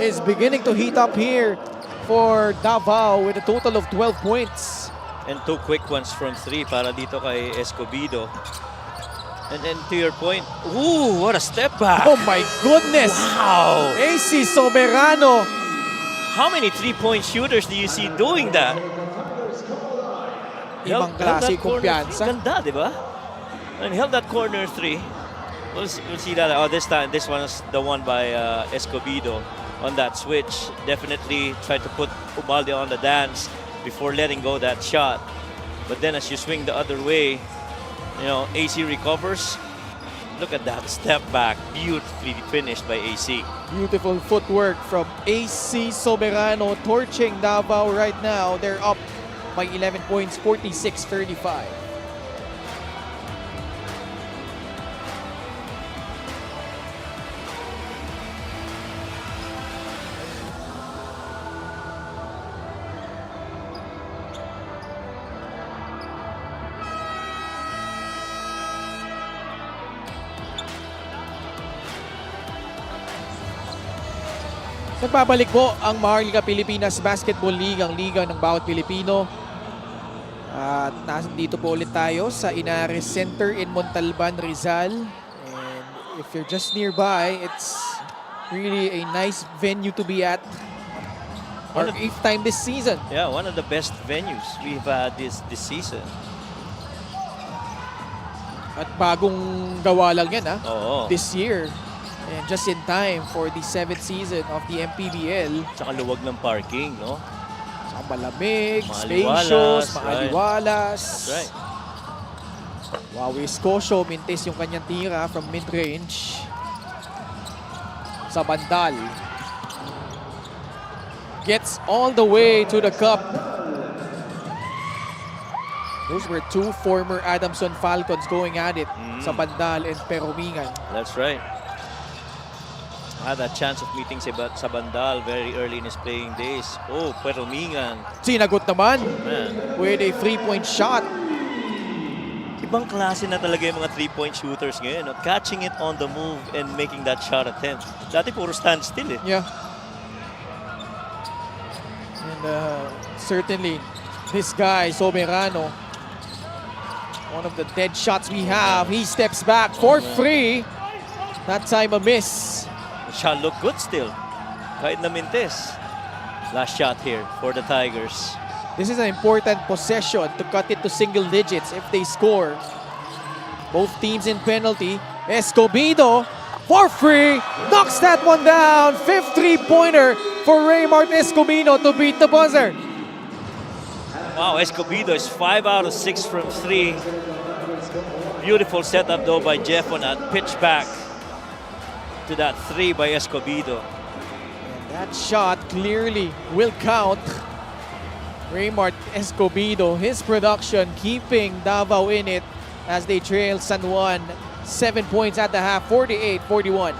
is beginning to heat up here for Davao with a total of 12 points. And 2 quick ones from 3 para dito kay Escobedo. And then to your point, ooh, what a step back. Oh my goodness! Wow! AC Soberano. How many 3-point shooters do you see doing that? Ibang klase kumpiyansa. Ganda, di ba? And held that corner 3. We'll see that. Oh, this time, this one is the one by Escobedo on that switch. Definitely tried to put Ubalde on the dance before letting go that shot. But then as you swing the other way, you know, AC recovers. Look at that step back. Beautifully finished by AC. Beautiful footwork from AC Soberano torching Davao right now. They're up by 11 points, 46-35. Nagbabalik po ang Maharlika Pilipinas Basketball League, ang liga ng bawat Pilipino. At nandito po ulit tayo sa Inares Center in Montalban, Rizal. And if you're just nearby, it's really a nice venue to be at. Our 8th time this season. Yeah, one of the best venues we've had this season. At bagong gawa lang yan Oo. this year. And just in time for the 7th season of the MPBL. Tsaka luwag ng parking, no? Saka malamig, Maaliwalas, spacious, right. maaliwalas. That's right. Wow, Escosio mintis yung kanyang tira from mid-range. Sa bandal. Gets all the way to the cup. Those were two former Adamson Falcons going at it sa bandal and Peromingan. That's right. Had a chance of meeting sa Bandal very early in his playing days. Oh, Peromingan. Sinagot naman Man, with a 3-point shot. ibang klase na talaga yung mga 3-point shooters ngayon. No? Catching it on the move and making that shot attempt. Dati puro standstill eh. Yeah. And certainly, this guy, Soberano, one of the dead shots we have. He steps back for free. That time a miss. The shot looked good still. Kahit na mintes. Last shot here for the Tigers. This is an important possession to cut it to single digits if they score. Both teams in penalty. Escobedo for free. Knocks that one down. 5th three-pointer for Raymart Escobedo to beat the buzzer. Wow, Escobedo is 5 out of 6 from 3. Beautiful setup though by Jeff on that pitch back to that 3 by Escobedo. And that shot clearly will count. Raymart Escobedo, his production keeping Davao in it as they trail San Juan 7 points at the half, 48-41.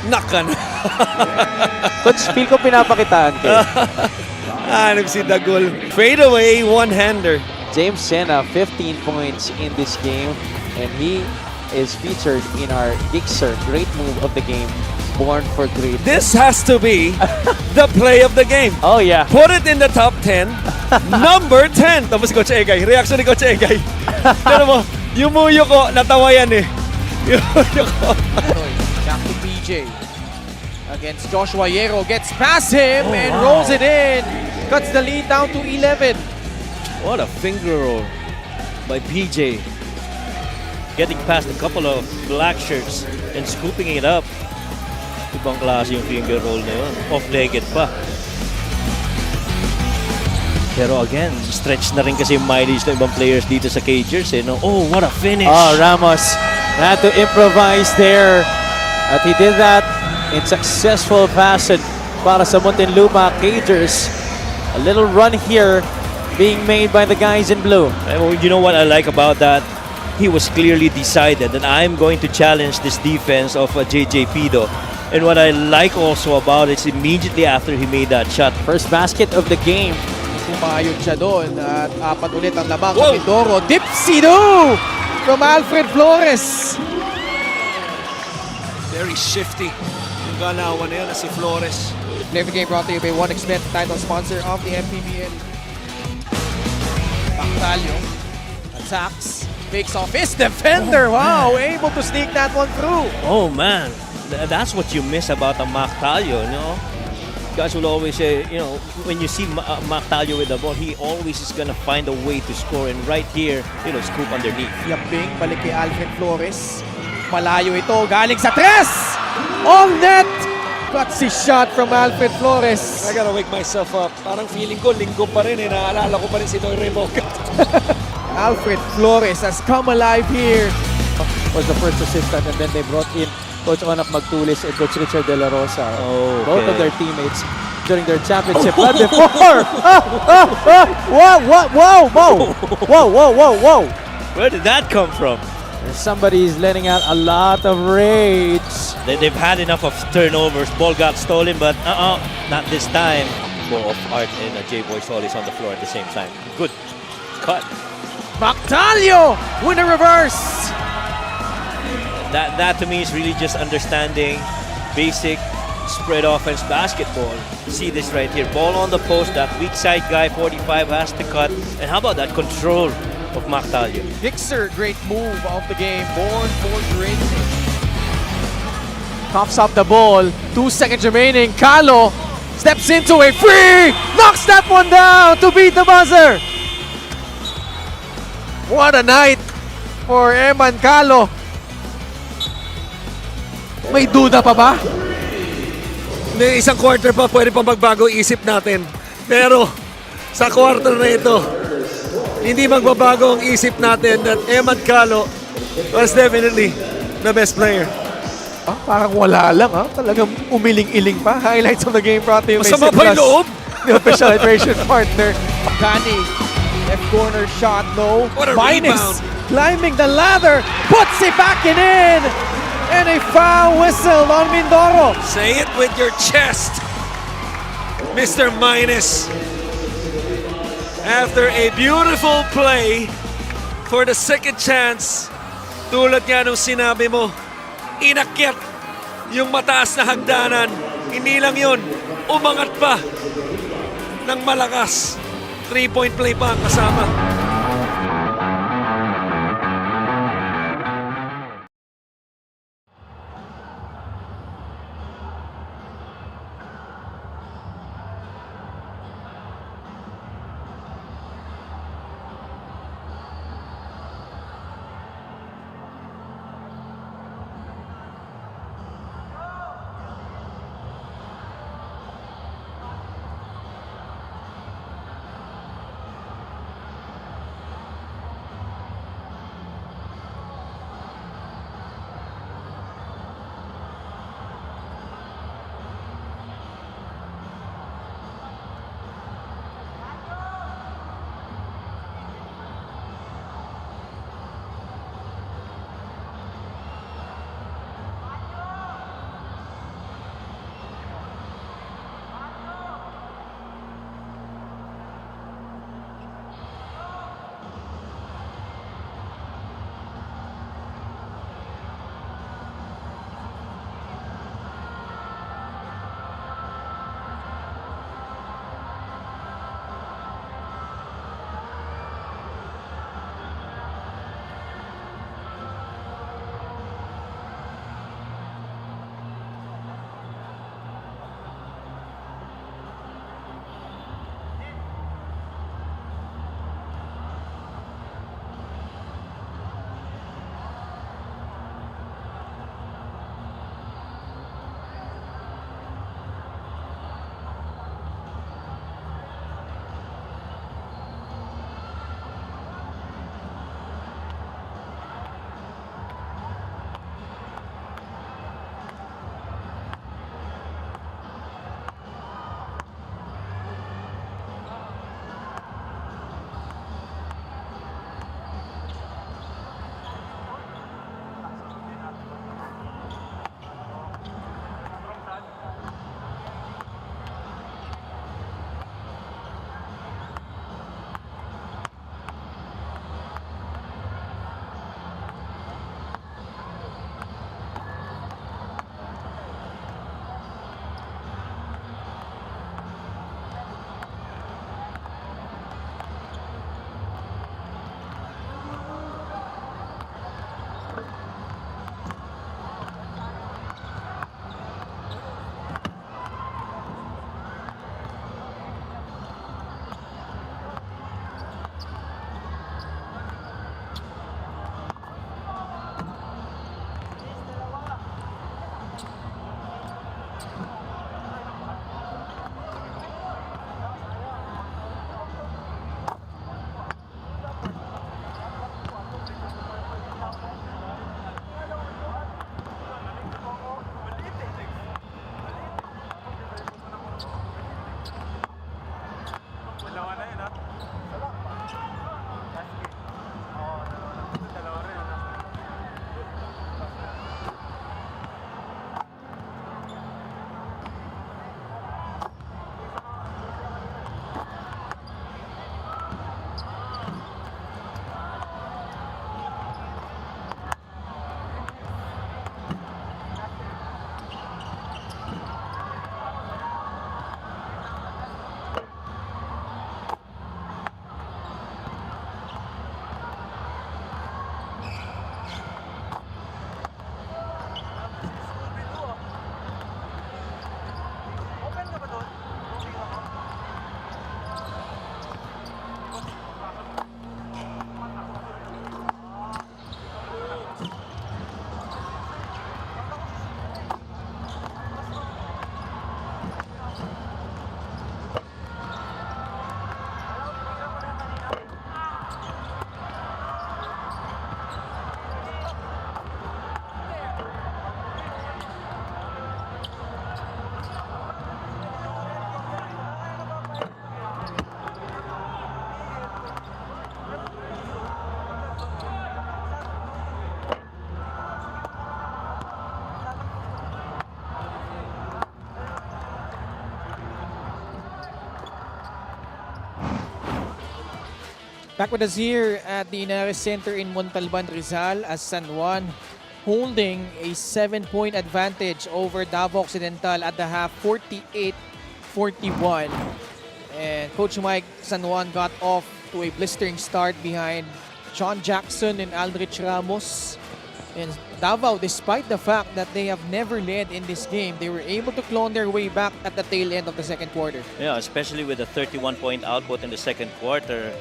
Nakan. Coach, feel ko pinapakitaan kayo. Nagsidagol. Fade away, one-hander. James Sena, 15 points in this game, and he is featured in our Gixer Great Move of the Game, Born for Great. This has to be the play of the game. Oh yeah. Put it in the top 10. Number 10. Tapos Coach Egay. Reaction ni Coach Egay. Pero mo, yumuyo ko, natawa yan eh. Yumuyo ko. Back to BJ. Against Joshua Yero. Gets past him and rolls it in. Cuts the lead down to 11. What a finger roll by PJ. Getting past a couple of black shirts and scooping it up. Ibang klase yung finger roll na yun. Off-legged pa. Pero again, stretch na rin kasi yung mileage ng ibang players dito sa Cagers. Eh, no? Oh, what a finish! Oh, Ramos had to improvise there. At he did that in successful fashion para sa Muntinlupa Cagers. A little run here being made by the guys in blue. You know what I like about that? He was clearly decided that I'm going to challenge this defense of JJ Pido. And what I like also about it is immediately after he made that shot. First basket of the game. Kumayod siya doon at apat ulit ang labang sa Mindoro. Dipsido from Alfred Flores. Very shifty. Yung galawan na yan si Flores. Play of the game brought to you by 1xBet, title sponsor of the MPBL. Pactalio attacks, fakes off his defender. Wow, able to sneak that one through. Oh man, that's what you miss about a Mactalio, you know? Guys will always say, you know, when you see Mactalio with the ball, he always is gonna find a way to score. And right here, you know, scoop underneath. Yaping, balik kay Alfred Flores. Malayo ito. Galing sa tres! On net! Gutsy shot from Alfred Flores. I gotta wake myself up. Parang feeling ko, linggo pa rin eh. Naalala ko pa rin si Noy Remoca. Alfred Flores has come alive here. Was the first assistant, and then they brought in Coach Onak Magtulis and Coach Richard De La Rosa. Both of their teammates during their championship run before. Whoa. Where did that come from? Somebody is letting out a lot of rage. They've had enough of turnovers. Ball got stolen, but not this time. Both Art and J-Boy Solis on the floor at the same time. Good cut. Mactalio with a reverse. That to me is really just understanding basic spread offense basketball. See this right here. Ball on the post. That weak side guy, 45, has to cut. And how about that control of Mactalio? Gixer, great move of the game. Born for greatness. Coughs up the ball. 2 seconds remaining. Calo steps into a free. Knocks that one down to beat the buzzer. What a night for Eman Calo. May duda pa ba? May isang quarter pa, pwede pa magbago isip natin. Pero sa quarter na ito, hindi magbabago ang isip natin that Eman Calo was definitely the best player. Parang wala lang Talagang umiling-iling pa. Highlights of the game brought to you by Masama pa yung Siplas, loob. the official hydration partner. Kani, left corner shot, no. What a Minus, rebound. climbing the ladder, puts it back in. And a foul whistle on Mindoro. Say it with your chest, Mr. Minus. After a beautiful play for the second chance, tulad nga nung sinabi mo, inakyat yung mataas na hagdanan. Hindi lang yun, umangat pa ng malakas. 3-point play pa ang kasama. Back with us here at the Inares Center in Montalban, Rizal, as San Juan holding a 7-point advantage over Davao Occidental at the half, 48-41. And Coach Mike, San Juan got off to a blistering start behind John Jackson and Aldrich Ramos. And Davao, despite the fact that they have never led in this game, they were able to claw their way back at the tail end of the second quarter. Yeah, especially with a 31-point output in the second quarter.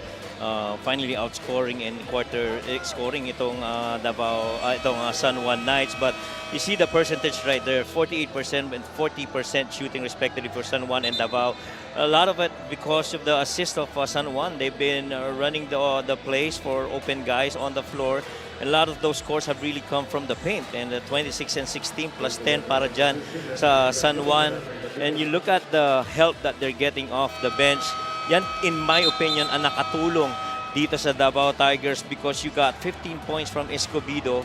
Finally outscoring in quarter scoring itong Davao, itong San Juan Knights. But you see the percentage right there, 48% and 40% shooting respectively for San Juan and Davao. A lot of it because of the assist of San Juan. They've been running the plays for open guys on the floor. A lot of those scores have really come from the paint, and 26 and 16 plus 10 para dyan sa San Juan. And you look at the help that they're getting off the bench. Yan, in my opinion, ang nakatulong dito sa Davao Tigers because you got 15 points from Escobedo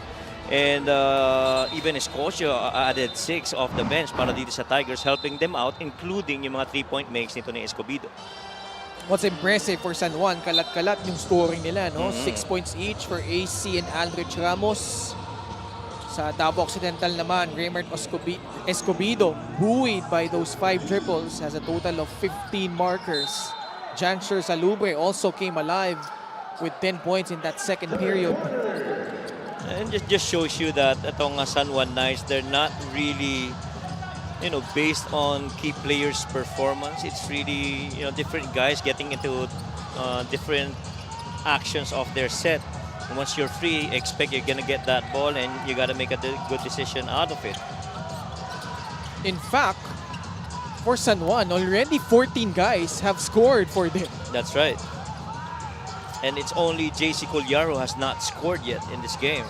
and even Escocio added 6 off the bench para dito sa Tigers, helping them out, including yung mga 3-point makes nito ni Escobedo. What's impressive for San Juan, kalat-kalat yung scoring nila, no? 6 points each for AC and Aldrich Ramos. Sa Davao Occidental naman, Raymond Escobedo, buoyed by those 5 triples, has a total of 15 markers. Janser Salubre also came alive with 10 points in that second period. And it just shows you that itong San Juan Knights, they're not really, based on key players' performance. It's really, different guys getting into different actions of their set. And once you're free, expect you're gonna get that ball and you gotta make a good decision out of it. In fact, for San Juan, already 14 guys have scored for them. That's right. And it's only JC Colliar who has not scored yet in this game.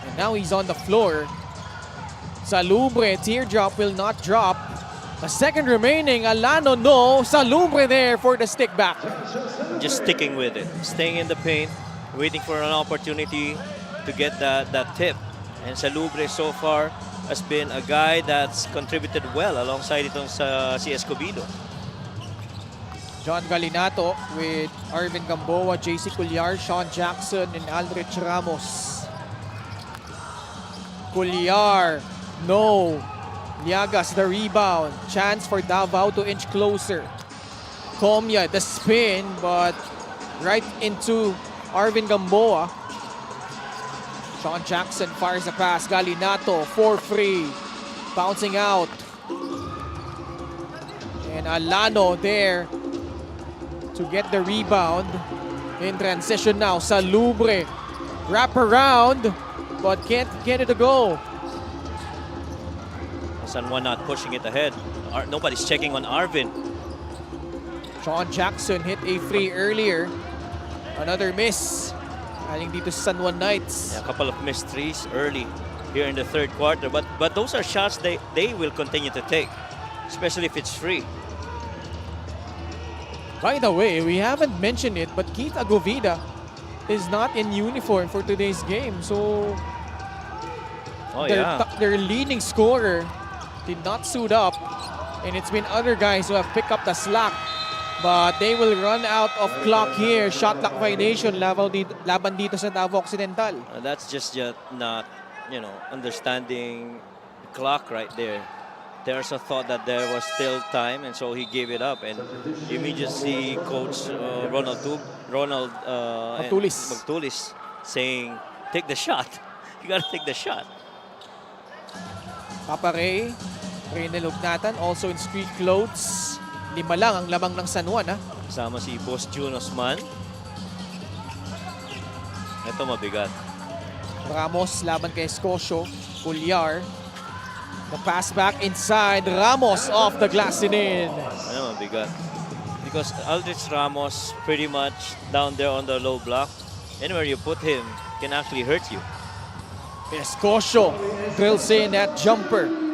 And now he's on the floor. Salubre, teardrop will not drop. A second remaining, Alano no. Salubre there for the stick back. Just sticking with it. Staying in the paint, waiting for an opportunity to get that tip. And Salubre so far has been a guy that's contributed well alongside itong si Escobedo. John Galinato with Arvin Gamboa, JC Colliar, Sean Jackson, and Aldrich Ramos. Colliar, no. Liagas the rebound. Chance for Davao to inch closer. Comya, the spin, but right into Arvin Gamboa. Sean Jackson fires a pass. Galinato for free. Bouncing out. And Alano there to get the rebound. In transition now. Salubre. Wrap around, but can't get it to go. San Juan not pushing it ahead. Nobody's checking on Arvin. Sean Jackson hit a free earlier. Another miss. Aling dito sa San Juan Knights. Yeah, a couple of missed threes early here in the third quarter. But those are shots they will continue to take, especially if it's free. By the way, we haven't mentioned it, but Keith Agovida is not in uniform for today's game. So their leading scorer did not suit up. And it's been other guys who have picked up the slack. But they will run out of clock here. Shot clock violation laban dito sa Davao Occidental. That's just not, understanding the clock right there. There's a thought that there was still time, and so he gave it up. And you immediately see Coach Magtulis saying, "Take the shot. You gotta take the shot." Papa Ray, Reynel Ugnatan, also in street clothes. 5 lang ang lamang ng San Juan, ha? Kasama si Boss Jun Osman. Ito mabigat. Ramos laban kay Escocio. Colliar. The pass back inside. Ramos off the glass and in. Ano mabigat. Because Aldrich Ramos pretty much down there on the low block. Anywhere you put him can actually hurt you. Escocio drills in that jumper.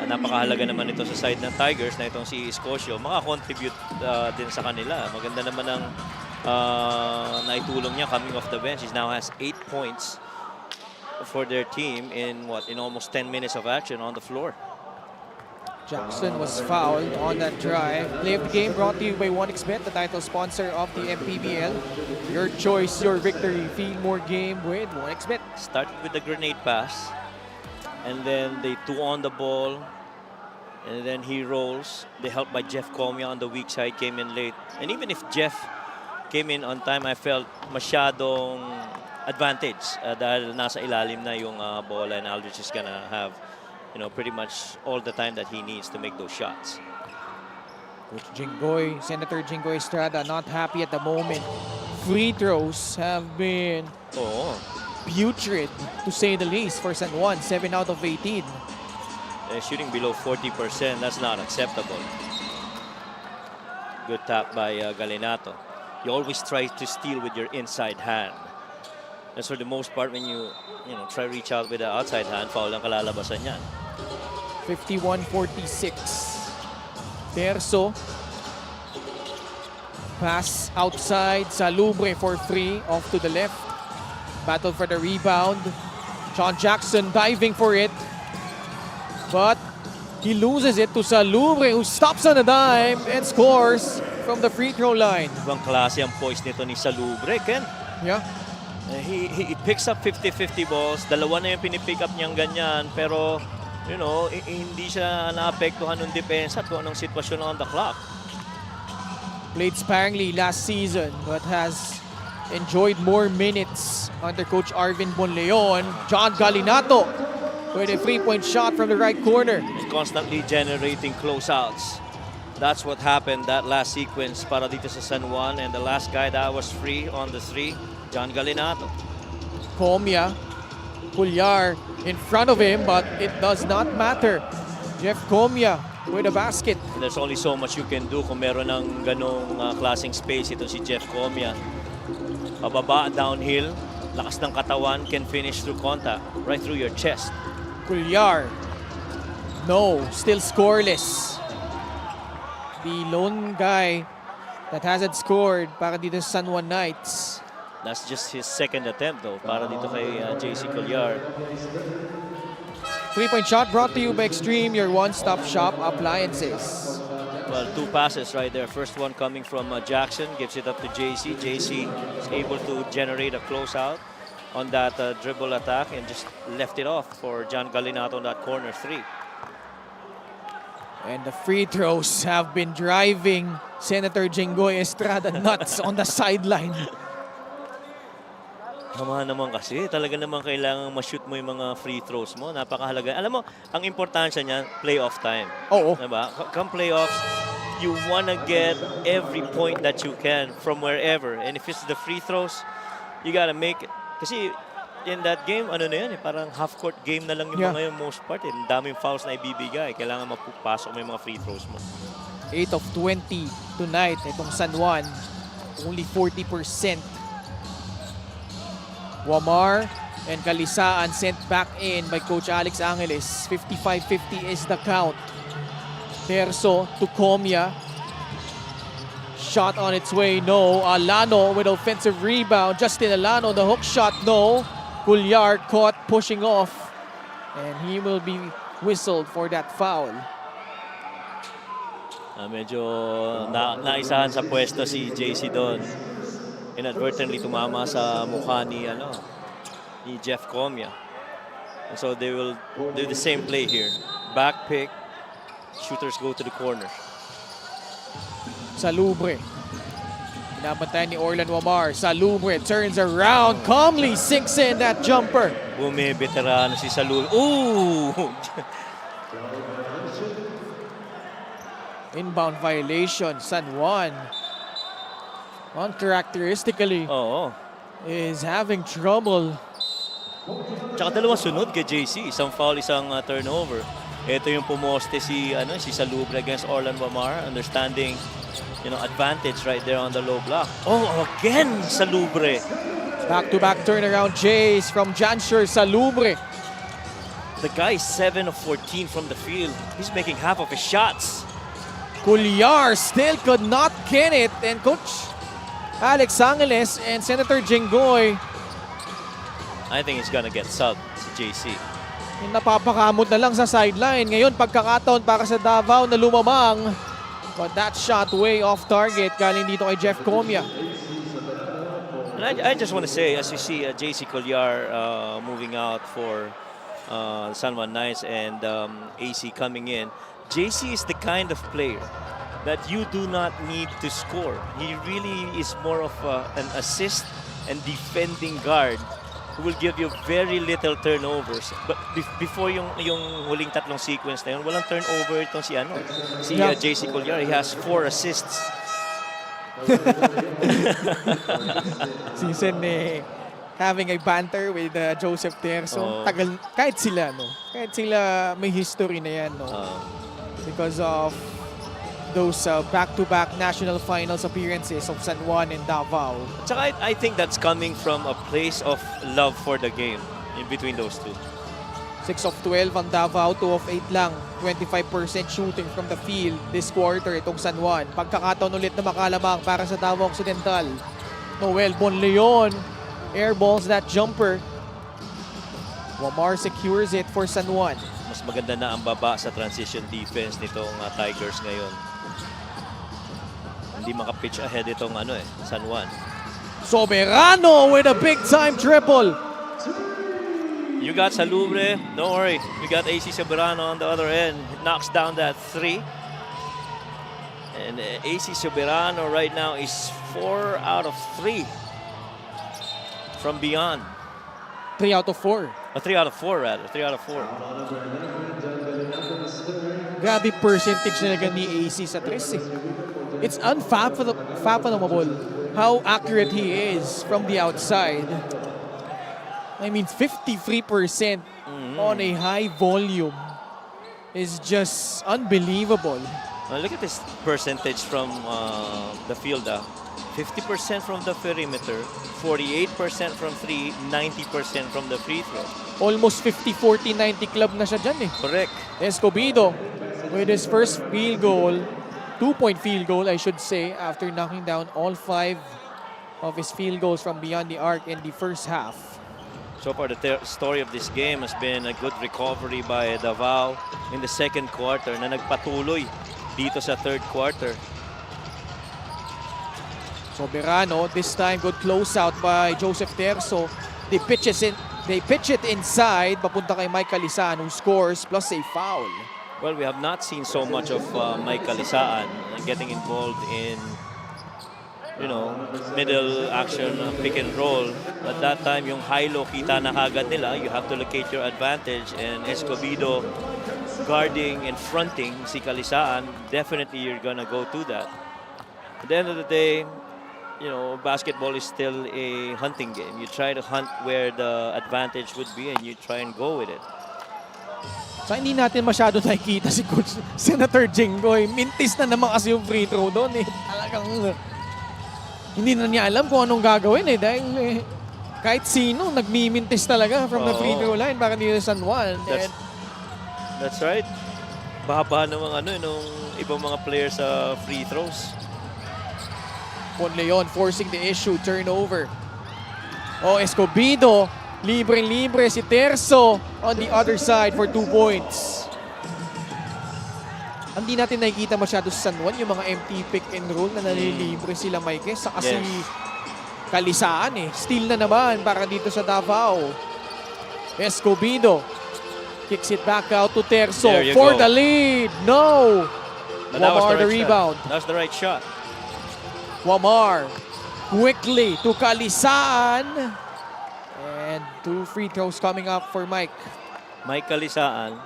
Napakahalaga naman ito sa side ng Tigers na itong si Escocio. Maka-contribute din sa kanila. Maganda naman ang naitulong niya coming off the bench. He now has 8 points for their team in almost 10 minutes of action on the floor. Jackson was fouled on that drive. Play of the game brought to you by 1xBet, the title sponsor of the MPBL. Your choice, your victory. Feel more game with 1xBet. Started with the grenade pass, and then they two on the ball, and then he rolls. They helped by Jeff Comia on the weak side, came in late. And even if Jeff came in on time, I felt masyadong advantage dahil nasa ilalim na yung bola, and Aldrich is gonna have, you know, pretty much all the time that he needs to make those shots. Coach Jinggoy, Senator Jinggoy Estrada, not happy at the moment. Free throws have been putrid, to say the least, for San Juan. 7 out of 18. Shooting below 40%, that's not acceptable. Good tap by Galinato. You always try to steal with your inside hand. And for the most part, when you try to reach out with the outside hand, foul ang kalalabasan yan. 51-46. Terzo. Pass outside. Salubre for 3. Off to the left. Battle for the rebound. John Jackson diving for it. But he loses it to Salubre, who stops on a dime and scores from the free throw line. Ibang klase ang poise nito ni Salubre, Ken. Yeah. He picks up 50-50 balls. Dalawa na yung pinipick up niyang ganyan. Pero, you know, hindi siya naapektuhan ng depensa at kung anong sitwasyon on the clock. Played sparingly last season, but has enjoyed more minutes under Coach Arvin Bonleon. John Galinato with a 3-point shot from the right corner. He's constantly generating closeouts. That's what happened that last sequence para dito sa San Juan. And the last guy that was free on the 3, John Galinato. Comia, Pullar in front of him, but it does not matter. Jeff Comia with a basket. And there's only so much you can do kung meron ng ganong klaseng space. Ito si Jeff Comia. Pababa, downhill, lakas ng katawan, can finish through contact, right through your chest. Pullar. No, still scoreless. The lone guy that hasn't scored para dito sa San Juan Knights. That's just his second attempt though, para dito kay JC Colliar. 3-point shot brought to you by Extreme, your one-stop shop appliances. Well, 2 passes right there. First one coming from Jackson, gives it up to JC. JC is able to generate a closeout on that dribble attack and just left it off for John Galinato on that corner 3. And the free throws have been driving Senator Jinggoy Estrada nuts on the sideline. Tama naman kasi, talaga naman kailangan ma-shoot mo yung mga free throws mo. Napakahalaga. Alam mo, ang importansya niya, playoff time. Oo. Diba? Come playoffs, you wanna get every point that you can from wherever. And if it's the free throws, you gotta make it. Kasi in that game, ano na yun, parang half-court game na lang yung mga yung most part. Ang daming fouls na ibibigay. Kailangan mapupasok mo yung mga free throws mo. 8 of 20 tonight, itong San Juan. Only 40%. Wamar and Kalisaan sent back in by Coach Alex Angeles. 55-50 is the count. Terzo to Comia. Shot on its way, no. Alano with offensive rebound. Justin Alano, the hook shot, no. Pullar caught pushing off. And he will be whistled for that foul. Medyo naisahan sa pwesto si JC doon. Inadvertently tumama sa mukha ni Jeff Comia. And so they will do the same play here. Back pick, shooters go to the corner. Salubre. Pinabantayan ni Orlan Wamar. Salubre turns around, calmly sinks in that jumper. Bumibeterano si Salubre. Ooh! Inbound violation, San Juan. Uncharacteristically is having trouble. Tsaka dalawang sunod kay JC. Isang foul, isang turnover. Ito yung pumoste si Salubre against Orlan Wamar. Understanding, advantage right there on the low block. Oh, again, Salubre. Back-to-back turnaround Jays from Jansher Salubre. The guy is 7 of 14 from the field. He's making half of his shots. Pullar still could not get it. And Coach Alex Angeles and Senator Jinggoy. I think he's gonna get subbed to JC. napapakamot na lang sa sideline. Ngayon, pagkakataon para sa Davao na lumamang. But that shot way off target galing dito kay Jeff Comia. And I just want to say, as you see JC Colliar moving out for San Juan Knights and AC coming in, JC is the kind of player that you do not need to score. He really is more of an assist and defending guard who will give you very little turnovers. But before yung huling tatlong sequence na yun, walang turnover itong si JC Colliar. He has 4 assists. Season having a banter with Joseph Terso. Tagal, kahit sila may history na yan, no? Because of those back-to-back national finals appearances of San Juan and Davao. Tsaka I think that's coming from a place of love for the game in between those two. 6 of 12 ang Davao, 2 of 8 lang. 25% shooting from the field this quarter itong San Juan. Pagkakataon ulit na makalamang para sa Davao Occidental. Noel Bonleon airballs that jumper. Wamar secures it for San Juan. Mas maganda na ang baba sa transition defense nitong Tigers ngayon. Hindi maka-pitch ahead itong San Juan. Soberano with a big-time triple. You got Salubre, don't worry. You got AC Soberano on the other end. It knocks down that 3. And AC Soberano right now is 4 out of 3 from beyond. 3 out of 4. 3 out of 4 rather. 3 out of 4. Grabe percentage na ni AC sa 3. It's unfathomable how accurate he is from the outside. I mean, 53% on a high volume is just unbelievable. Look at this percentage from the field. 50% from the perimeter, 48% from 3, 90% from the free throw. Almost 50-40-90 club na siya dyan eh. Correct. Escobedo with his first field goal, 2-point field goal I should say, after knocking down all 5 of his field goals from beyond the arc in the first half. So far, the story of this game has been a good recovery by Davao in the second quarter na nagpatuloy dito sa third quarter. Soberano, this time good closeout by Joseph Terso. They pitch it inside, papunta kay Mike Calisan who scores plus a foul. Well, we have not seen so much of Mike Calisaan getting involved in, middle action pick and roll. At that time, yung high-low kita na kagad nila, you have to locate your advantage. And Escobedo guarding and fronting si Calisaan, definitely you're gonna go to that. At the end of the day, basketball is still a hunting game. You try to hunt where the advantage would be and you try and go with it. So hindi natin masyado nakikita si Coach Senator Jinggoy. Mintis na naman kasi yung free throw doon eh. Talagang hindi na niya alam kung anong gagawin eh. Dahil kahit sino nagmimintis talaga from the free throw line para dito sa San Juan. That's right. Bahaba ng nung ibang mga players sa free throws. Bonleon forcing the issue, turnover. Escobedo, libre-libre si Terso on the other side for 2 points. Hindi natin nakikita masyado sa San Juan yung mga empty pick and roll na nalilibre sila Mike. Sa kasi Calisaan eh. Steal na naman para dito sa Davao. Escobedo kicks it back out to Terso for the lead. No! Wamar the rebound. That's the right shot. Wamar quickly to Calisaan. And 2 free throws coming up for Mike. Mike Calisaan,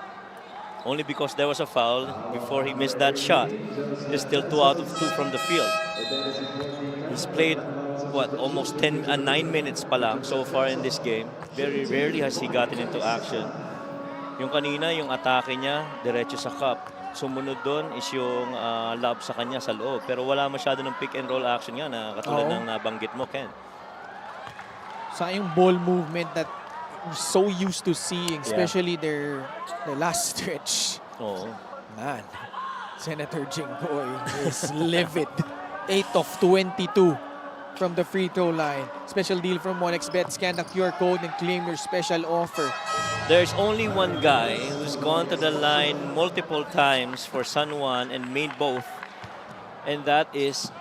only because there was a foul before he missed that shot, is still 2 out of 2 from the field. He's played, almost 9 minutes pa lang so far in this game. Very rarely has he gotten into action. Yung kanina, yung atake niya, diretso sa cup. Sumunod doon is yung lob sa kanya sa loob. Pero wala masyado ng pick and roll action nga na katulad ng nabanggit mo, Ken. Sa yung ball movement that we're so used to seeing, especially their last stretch. Man, Senator Jinggoy is livid. 8 of 22 from the free throw line. Special deal from 1xBet. Scan the QR code and claim your special offer. There's only one guy who's gone to the line multiple times for San Juan and made both, and that is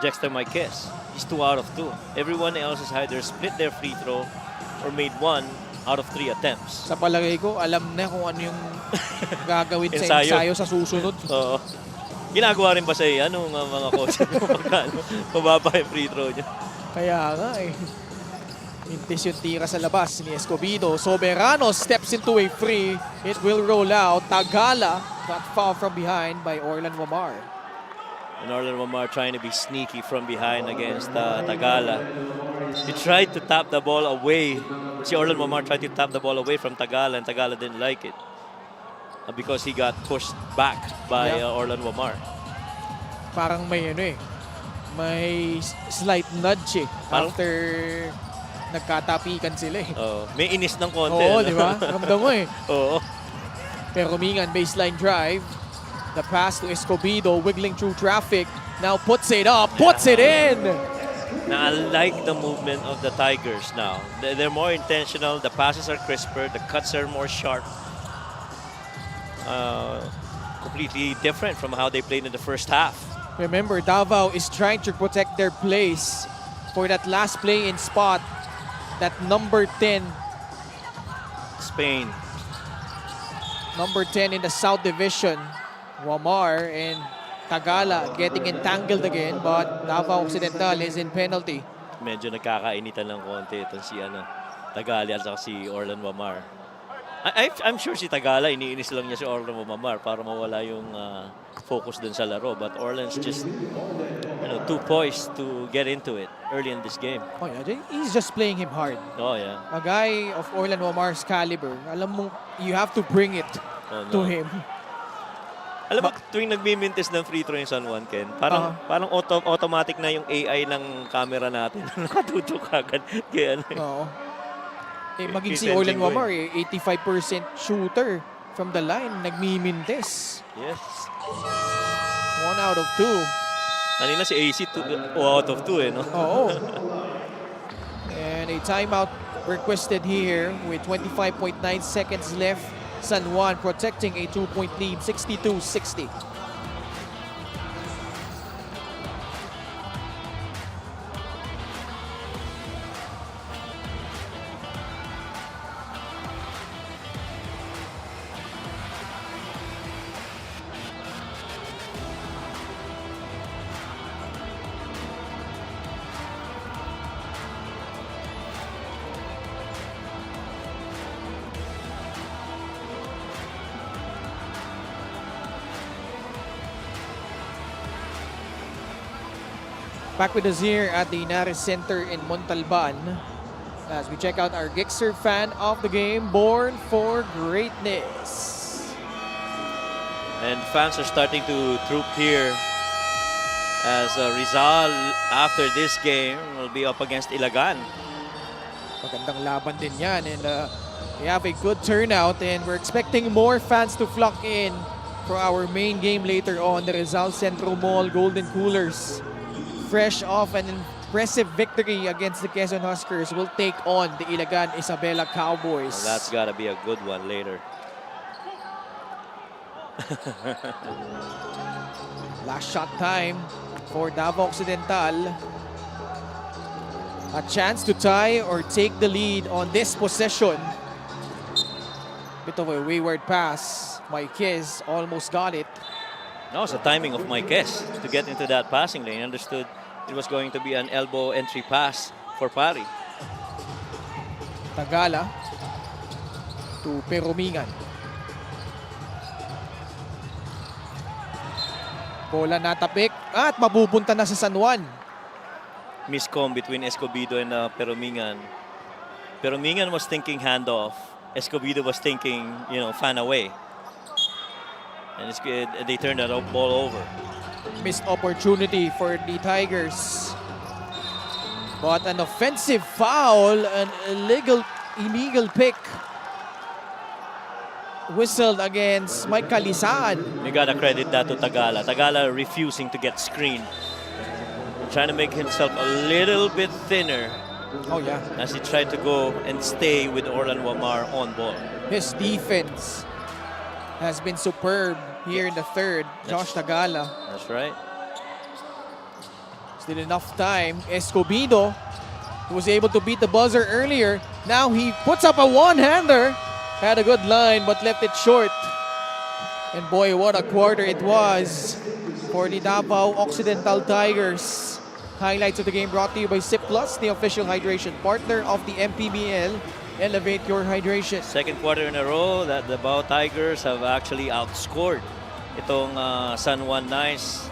Dexter Marquez. He's 2 out of 2. Everyone else has either split their free throw or made 1 out of 3 attempts. Sa palagay ko, alam na kung ano yung gagawin sa Ensayo. ensayo sa susunod. Oo. Ginagawa rin ba sa ano mga coach pagka mababa yung free throw niya? Kaya nga eh. Mintis yung tira sa labas ni Escobedo. Soberano steps into a free. It will roll out. Tagala got fouled from behind by Orlan Wamar. And Orlan Wamar trying to be sneaky from behind against Tagala. He tried to tap the ball away. Si Orlan Wamar tried to tap the ball away from Tagala, and Tagala didn't like it because he got pushed back by Orlan Wamar. Parang may ano eh. May slight nudge eh. Parang- After nagkatapikan sila eh. May inis ng konti. Oo, ano? di ba? Ramdam mo eh. Oo. Pero Mingan, baseline drive. The pass to Escobedo, wiggling through traffic. Now puts it up, puts it in! Now, I like the movement of the Tigers now. They're more intentional. The passes are crisper. The cuts are more sharp. Completely different from how they played in the first half. Remember, Davao is trying to protect their place for that last play-in spot. That number 10, Spain. number 10 in the South Division, Wamar and Tagala getting entangled again, but Davao Occidental is in penalty. Medyo nagkakainitan ng konti itong si Tagali at saka si Orlan Wamar. I'm sure si Tagala, iniinis lang niya si Orlan Wamar para mawala yung focus dun sa laro. But Orlan's just too poised to get into it early in this game. Oh yeah, he's just playing him hard. Oh yeah. A guy of Orlan Wamar's caliber, alam mo, you have to bring it to him. Alam mo, tuwing nagmimintis ng free throw yung San Juan, Ken, parang automatic na yung AI ng camera natin. Nakatutok agad. Kaya Oo. Eh, maging si Kitensing Orlan ko Wamar, 85% shooter from the line, nagmimintes. Yes. 1 out of 2. Kanina si AC 2 out of 2 eh, no? Oo. And a timeout requested here with 25.9 seconds left. San Juan protecting a 2-point lead, 62-60. Back with us here at the Inares Center in Montalban as we check out our Gixxer fan of the game, born for greatness. And fans are starting to troop here as Rizal, after this game, will be up against Ilagan. Magandang laban din yan, and we have a good turnout, and we're expecting more fans to flock in for our main game later on, the Rizal Centro Mall Golden Coolers. Fresh off an impressive victory against the Quezon Huskers, will take on the Ilagan Isabela Cowboys. Well, that's got to be a good one later. Last shot time for Davao Occidental. A chance to tie or take the lead on this possession. Bit of a wayward pass. Marquez almost got it. No, it's the timing of Marquez to get into that passing lane. Understood it was going to be an elbow entry pass for Pari. Tagala to Peromingan. Bola natapik at mapupunta na sa San Juan. Miscom between Escobedo and Peromingan. Peromingan was thinking handoff. Escobedo was thinking, fan away. And they turned that ball over. Missed opportunity for the Tigers. But an offensive foul, an illegal pick whistled against Mike Calisan. We gotta credit that to Tagala. Tagala refusing to get screened. Trying to make himself a little bit thinner Oh yeah. as he tried to go and stay with Orlan Wamar on ball. His defense has been superb here in the third. Josh Tagala. That's right. Still enough time. Escobedo was able to beat the buzzer earlier. Now he puts up a one-hander. Had a good line but left it short. And boy, what a quarter it was for the Davao Occidental Tigers. Highlights of the game brought to you by Sip Plus, the official hydration partner of the MPBL. Elevate your hydration. Second quarter in a row that the Davao Tigers have actually outscored itong San Juan Knights.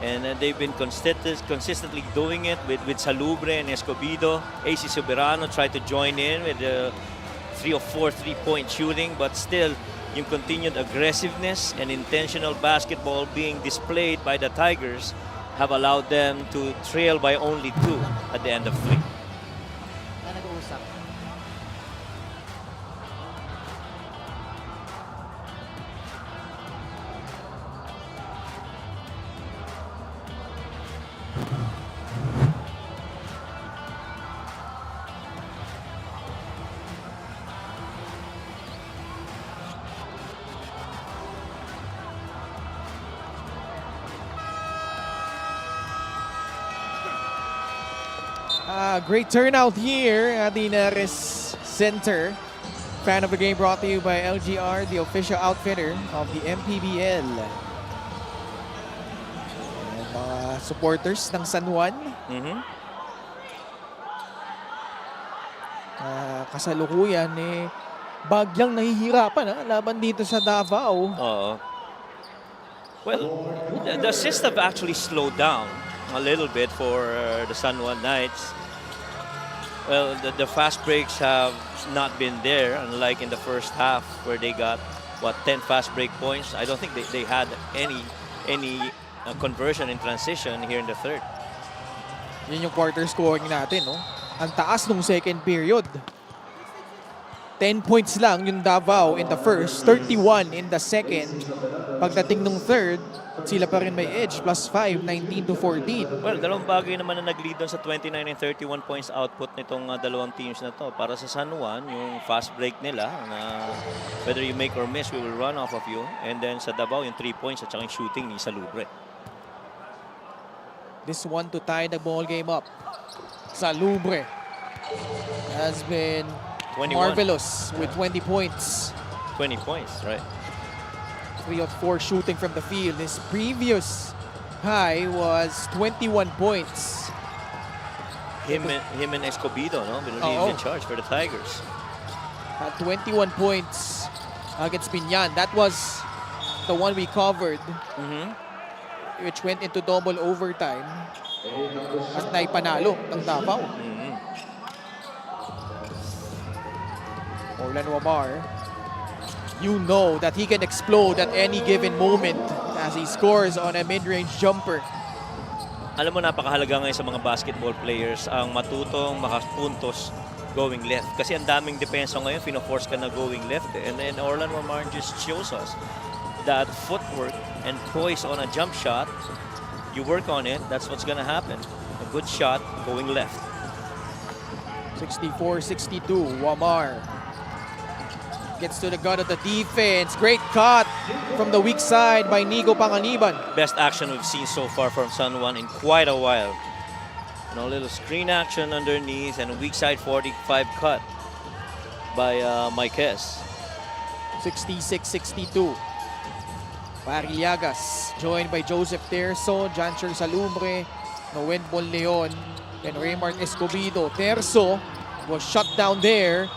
And they've been consistently doing it with Salubre and Escobedo. AC Soberano tried to join in with 3 or 4 3-point shooting, but still yung continued aggressiveness and intentional basketball being displayed by the Tigers have allowed them to trail by only 2 at the end of 3. Great turnout here at the Inares Center. Fan of the game brought to you by LGR, the official outfitter of the MPBL. And mga supporters ng San Juan. Kasalukuyan bagyang nahihirapan laban dito sa Davao. Well, the system actually slowed down a little bit for the San Juan Knights. Well, the fast breaks have not been there, unlike in the first half where they got, 10 fast break points. I don't think they had any conversion in transition here in the third. Yun yung quarter scoring natin, no? Ang taas nung second period. 10 points lang yung Davao in the first, 31 in the second. Pagdating nung third, sila pa rin may edge, +5, 19-14. Well, dalawang bagay naman na nag-lead doon sa 29 and 31 points output nitong dalawang teams na to. Para sa San Juan, yung fast break nila, na whether you make or miss, we will run off of you. And then sa Davao, yung 3 points at saka yung shooting ni Salubre. This one to tie the ball game up. Salubre has been 21. marvelous with 20 points. 20 points, right? 3 of 4 shooting from the field. His previous high was 21 points. Him and Escobedo, no? Will lead in charge for the Tigers. At 21 points against Binyan. That was the one we covered, which went into double overtime. At naipanalo ng Davao. Orlan Wamar, you know that he can explode at any given moment as he scores on a mid-range jumper. Alam mo, napakahalaga ngayon sa mga basketball players ang matutong makapuntos going left. Kasi ang daming depensa ngayon, pino-force ka na going left. And then Orlan Wamar just shows us that footwork and poise on a jump shot, you work on it, that's what's gonna happen. A good shot going left. 64-62, Wamar gets to the gut of the defense. Great cut from the weak side by Nico Panganiban. Best action we've seen so far from San Juan in quite a while. You know, a little screen action underneath and a weak side 45 cut by Marquez. 66-62. Parillagas joined by Joseph Terzo, Jancher Salubre, Noel Bonleon, and Raymart Escobedo. Terzo was shut down there.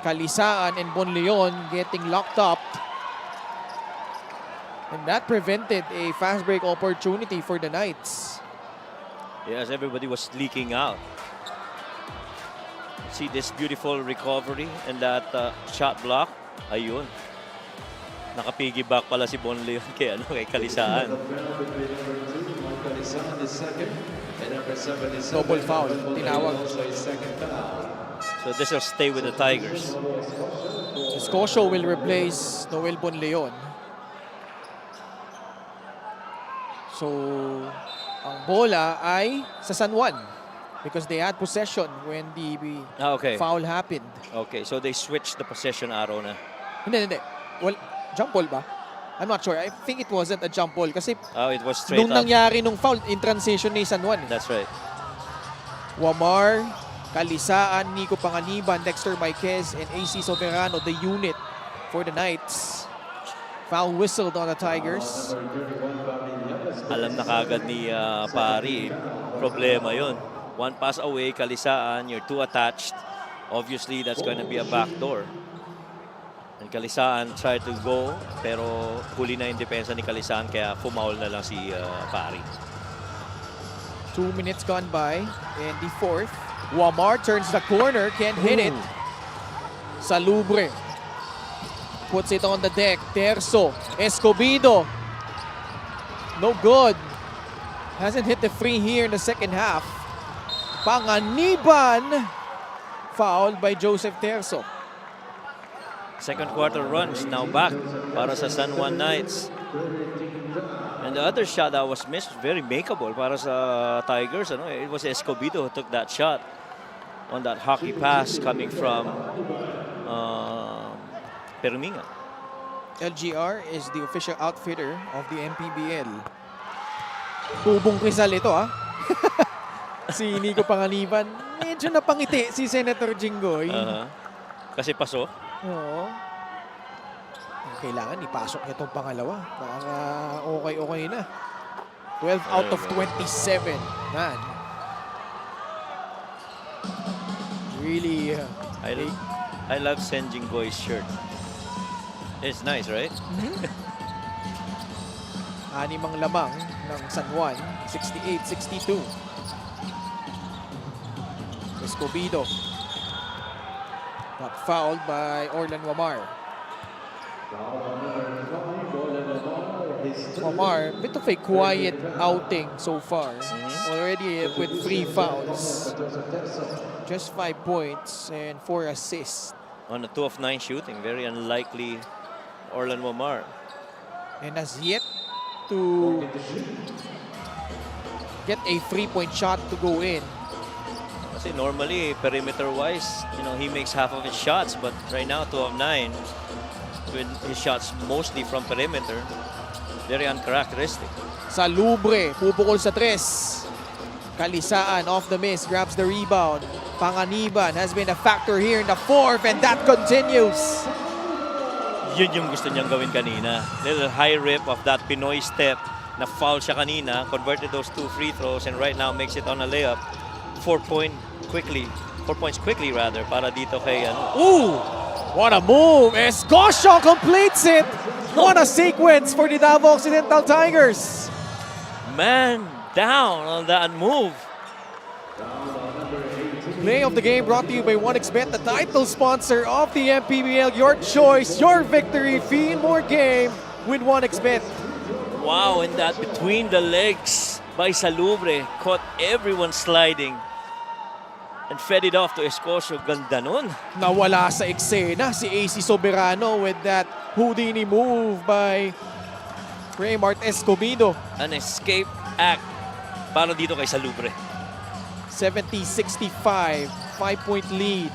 Kalisaan and Bonleon getting locked up. And that prevented a fast break opportunity for the Knights. Yes, everybody was leaking out. See this beautiful recovery and that shot block. Ayun. Nakapiggyback pala si Bonleon kay Kalisaan. Double foul, tinawag. So this will stay with the Tigers. Escocio will replace Noel Bonleon. So, ang bola ay sa San Juan. because they had possession when the Okay. foul happened. Okay, so they switched the possession arrow na. Hindi. Well, jump ball ba? I'm not sure. I think it wasn't a jump ball kasi Oh, it was straight nung up. nangyari nung foul in transition ni San Juan. That's right. Wamar, Kalisaan, Nico Panganiban, Dexter Marquez, and AC Soberano, the unit for the Knights. Foul whistled on the Tigers. Alam na kagad ni Pari, problema yon. One pass away, Kalisaan, you're too attached. Obviously, that's going to be a backdoor. And Kalisaan tried to go, pero huli na yung depensa ni Kalisaan, kaya fumaul na lang si Pari. 2 minutes gone by, and the fourth. Wamar turns the corner, can't hit it. Salubre puts it on the deck. Terzo, Escobedo. No good. Hasn't hit the free here in the second half. Panganiban. Fouled by Joseph Terzo. Second quarter runs now back para sa San Juan Knights. And the other shot that was missed, very makeable para sa Tigers. Ano? It was Escobedo who took that shot on that hockey pass coming from Perminga. LGR is the official outfitter of the MPBL. Tubong Rizal ito, ah. Si Nico Panganiban, medyo napangiti si Senator Jinggoy. Kasi paso. Oo. Kailangan ipasok niya itong pangalawa para okay na. 12 out of 27. Man. Really, I love Sen Jinggoy's shirt. It's nice, right? Animang lamang ng San Juan, 68-62. Escobedo got fouled by Orlan Wamar. Wamar, bit of a quiet outing so far. Already with 3 fouls. Just 5 points and 4 assists. On a 2 of 9 shooting, very unlikely Orlan Wamar. And has yet to get a 3-point shot to go in. Kasi normally, perimeter-wise, he makes half of his shots. But right now, 2 of 9, with his shots mostly from perimeter, very uncharacteristic. Salubre, pupukol sa 3. Kalisaan off the miss, grabs the rebound. Panganiban has been a factor here in the 4th, and that continues. Yun yung gusto niyang gawin kanina. Little high rip of that Pinoy step na foul siya kanina, converted those 2 free throws, and right now makes it on a layup. 4 points quickly rather, para dito kay Ooh! What a move! Escosio completes it! What a sequence for the Davao Occidental Tigers! Man down on that move. Play of the game brought to you by 1xBet, the title sponsor of the MPBL. Your choice, your victory, feel more game with 1xBet. Wow, and that between the legs by Salubre caught everyone sliding and fed it off to Escosio. Ganda nun. Nawala sa eksena si AC Soberano with that Houdini move by Raymart Escobedo. An escape act para dito kay Salubre. 70-65, 5-point lead.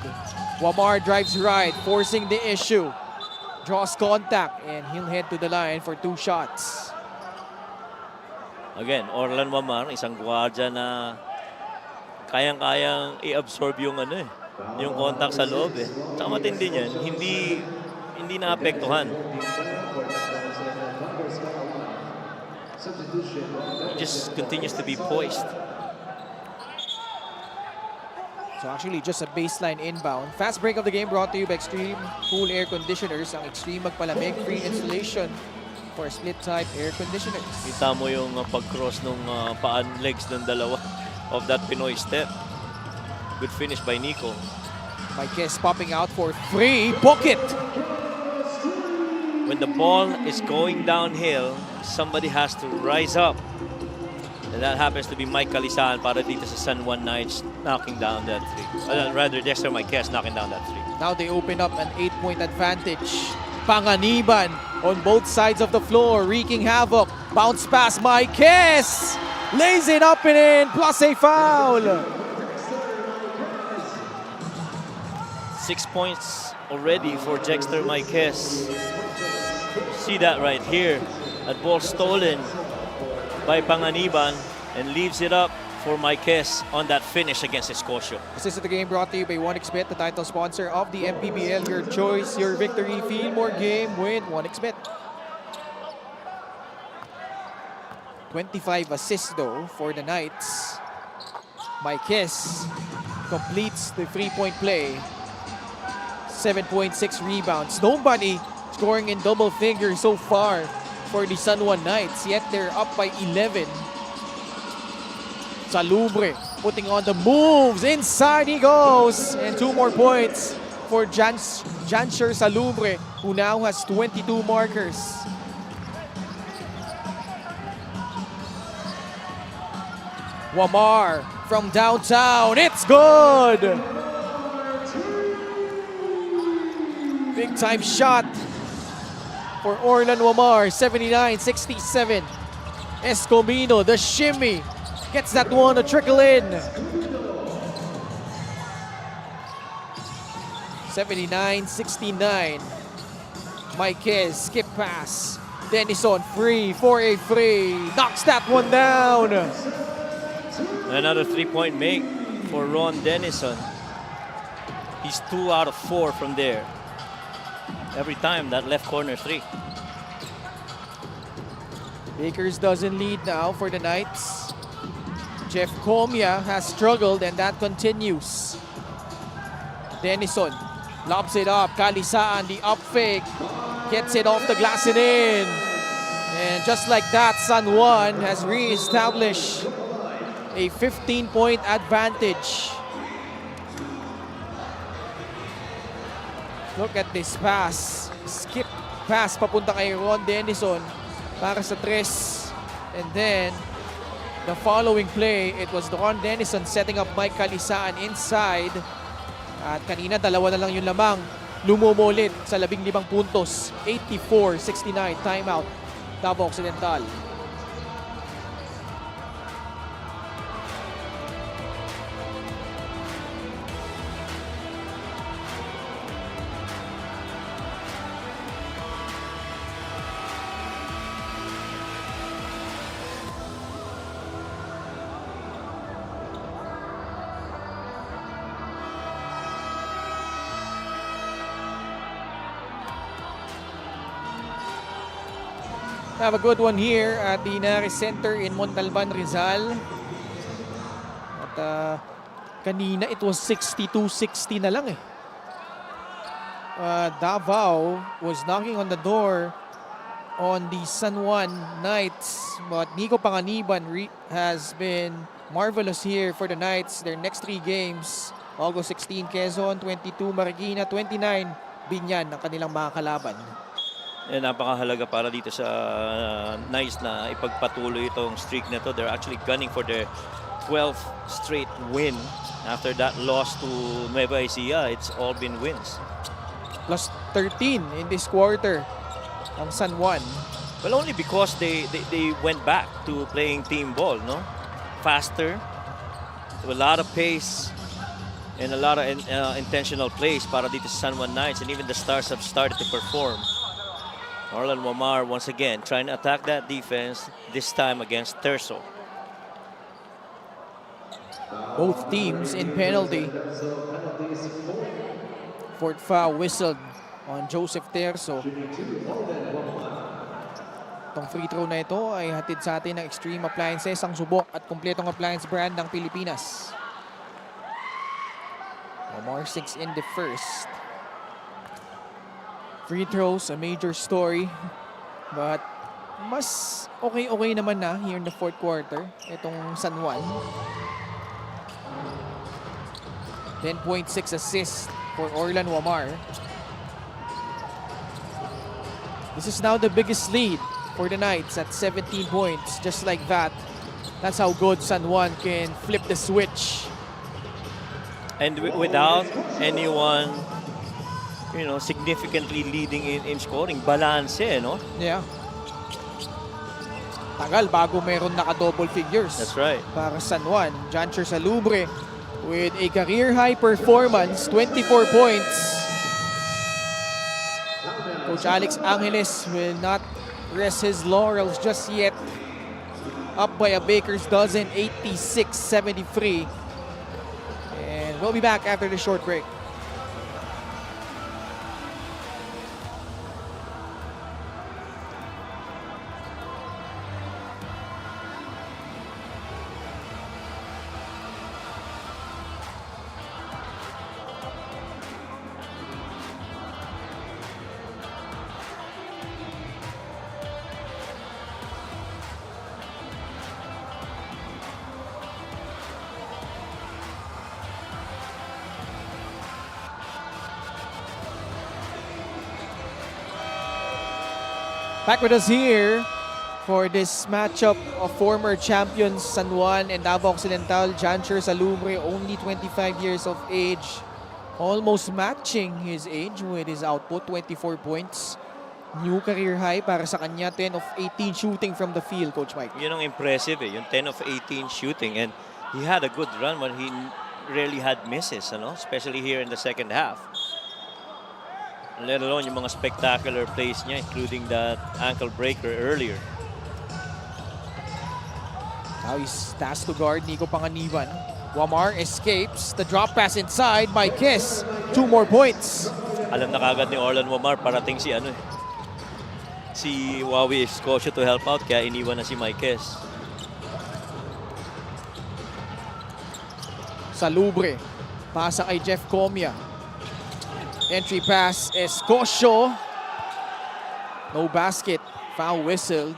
Wamar drives right, forcing the issue. Draws contact, and he'll head to the line for 2 shots. Again, Orlan Wamar, isang gwardiya na kayang-kayang i-absorb yung yung contact sa loob eh. Tsaka matindi niyan, hindi naapektuhan. He just continues to be poised. So actually, just a baseline inbound. Fast break of the game brought to you by Extreme Cool Air Conditioners. Ang Extreme magpalamig, free installation for split-type air conditioners. Kita mo yung pag-cross ng paan legs ng dalawa of that Pinoy step. Good finish by Nico. Marquez popping out for 3. Book it! When the ball is going downhill, somebody has to rise up. And that happens to be Mike Kalisaan para dito sa San Juan Knights knocking down that 3. Rather, Dexter Marquez knocking down that 3. Now they open up an 8-point advantage. Panganiban on both sides of the floor, wreaking havoc. Bounce pass, Marquez! Lays it up and in, plus a foul! 6 points already for Jexter Marquez. See that right here. That ball stolen by Panganiban and leaves it up for Marquez on that finish against Escocio. This is the game brought to you by 1xBet, the title sponsor of the MPBL. Your choice, your victory. Feel more game with 1xBet. 25 assists though for the Knights. Marquez completes the three-point play. 7.6 rebounds. Nobody scoring in double figures so far for the San Juan Knights, yet they're up by 11. Salubre putting on the moves. Inside he goes. And 2 more points for Jansher Salubre, who now has 22 markers. Wamar from downtown. It's good. Big time shot for Orlan Wamar. 79-67. Escomino, the shimmy. Gets that one to trickle in. 79-69. Marquez, skip pass. Denison free, 4-8 free. Knocks that one down. Another 3-point make for Ron Denison. He's 2 out of 4 from there. Every time that left corner 3. Bakers doesn't lead now for the Knights. Jeff Comia has struggled and that continues. Denison lobs it up. Kalisaan, the up fake. Gets it off the glass and in. And just like that, San Juan has re-established a 15-point advantage. Look at this pass. Skip pass papunta kay Ron Denison para sa 3. And then, the following play, it was Ron Denison setting up Mike Kalisaan inside. At kanina, 2 na lang yung lamang. Lumumulit sa 15 puntos. 84-69, timeout. Davao Occidental. Have a good one here at the Inares Center in Montalban, Rizal. At kanina it was 62-60 na lang eh. Davao was knocking on the door on the San Juan Knights, but Nico Panganiban has been marvelous here for the Knights. Their next 3 games, August 16 Quezon, 22 Marikina, 29 Binyan ang kanilang mga kalaban. Napakahalaga para dito sa Knights na ipagpatuloy itong streak na to. They're actually gunning for their 12th straight win. After that loss to Nueva Ecija, it's all been wins. Plus 13 in this quarter ang San Juan. Well, only because they went back to playing team ball, no? Faster, with a lot of pace, and a lot of intentional plays para dito sa San Juan Knights, and even the Stars have started to perform. Orlan Wamar once again trying to attack that defense, this time against Terso. Both teams in penalty. Fourth foul whistled on Joseph Terso. Itong free throw na ito ay hatid sa atin ng Extreme Appliances, ang subok at kumpletong appliance brand ng Pilipinas. Wamar 6 in the first. Free throws, a major story. But mas okay naman na here in the fourth quarter. Itong San Juan. 10.6 assists for Orlan Wamar. This is now the biggest lead for the Knights at 17 points. Just like that. That's how good San Juan can flip the switch. And without anyone, you know, significantly leading in scoring. Balance eh, no? Yeah. Tagal bago meron naka-double figures. That's right. Para San Juan. Jansher Salubre with a career-high performance, 24 points. Coach Alex Angeles will not rest his laurels just yet. Up by a baker's dozen, 86-73. And we'll be back after the short break. Back with us here for this matchup of former champions San Juan and Davao Occidental. Jancher Salumbre, only 25 years of age, almost matching his age with his output, 24 points. New career high para sa kanya, 10 of 18 shooting from the field, Coach Mike. Yun ang impressive yung 10 of 18 shooting, and he had a good run when he rarely had misses, especially here in the second half. Let alone yung mga spectacular plays niya, including that ankle breaker earlier. Now he's tasked to guard Nico Panganiban. Wamar escapes. The drop pass inside by Kiss. 2 more points. Alam na kagad ni Orlan Wamar, parating si Wawi Escocia to help out, kaya iniwan na si Marquez. Salubre. Pasa kay Jeff Comia. Entry pass, Escocio. No basket. Foul whistle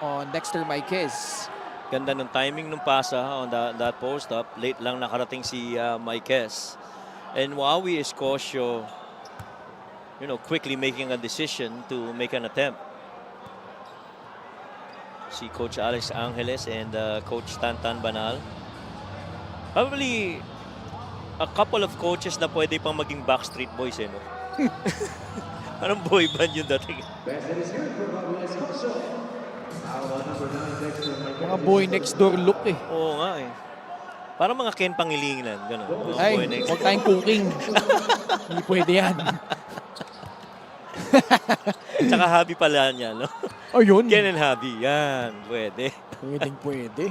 on Dexter Marquez. Ganda ng timing ng pasa on that post-up. Late lang nakarating si Marquez. And Wawi Escocio, quickly making a decision to make an attempt. Si Coach Alex Angeles and Coach Tantan Banal. Probably a couple of coaches na pwede pang maging Backstreet Boys, no? Parang boy band yung dating. Mga boy next door look eh. Oo nga eh. Parang mga Ken Pangilinan, gano'n. Ay, Boy next huwag tayong cooking. Hindi pwede yan. Tsaka hobby pala niya, no? Ayun. Ken and hobby, yan. Pwede. Pwedeng pwede.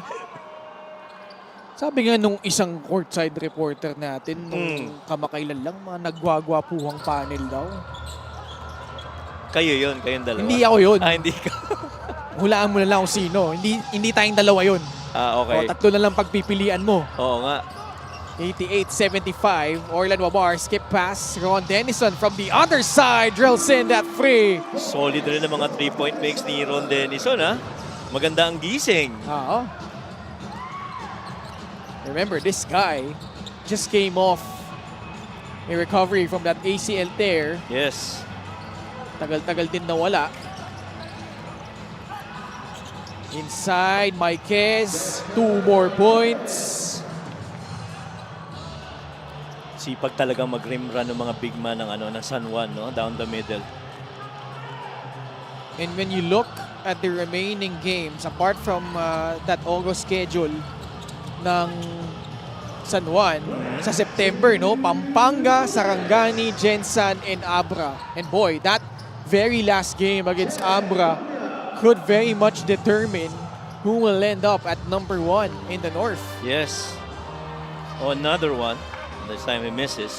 Sabi nga nung isang courtside reporter natin, nung kamakailan lang, mga nagwagwapuhang panel daw. Kayo yun, kayong dalawa. Hindi ako yun. Hindi ka. Hulaan mo na lang kung sino. Hindi tayong dalawa yun. Okay. O, 3 na lang pagpipilian mo. Oo nga. 88-75, Orlan Wamar, skip pass. Ron Denison from the other side, drills in that free. Solid rin ang mga 3-point makes ni Ron Denison, ha? Maganda ang gising. Oo. Remember, this guy just came off a recovery from that ACL tear. Yes. Tagal-tagal din nawala. Inside, Marquez, 2 more points. Sipag talaga mag-rim run ng mga big man ng San Juan, no? Down the middle. And when you look at the remaining games, apart from that August schedule ng San Juan, sa September, no? Pampanga, Sarangani, Gensan, and Abra. And boy, that very last game against Abra could very much determine who will end up at number 1 in the North. Yes. Oh, another one. This time he misses.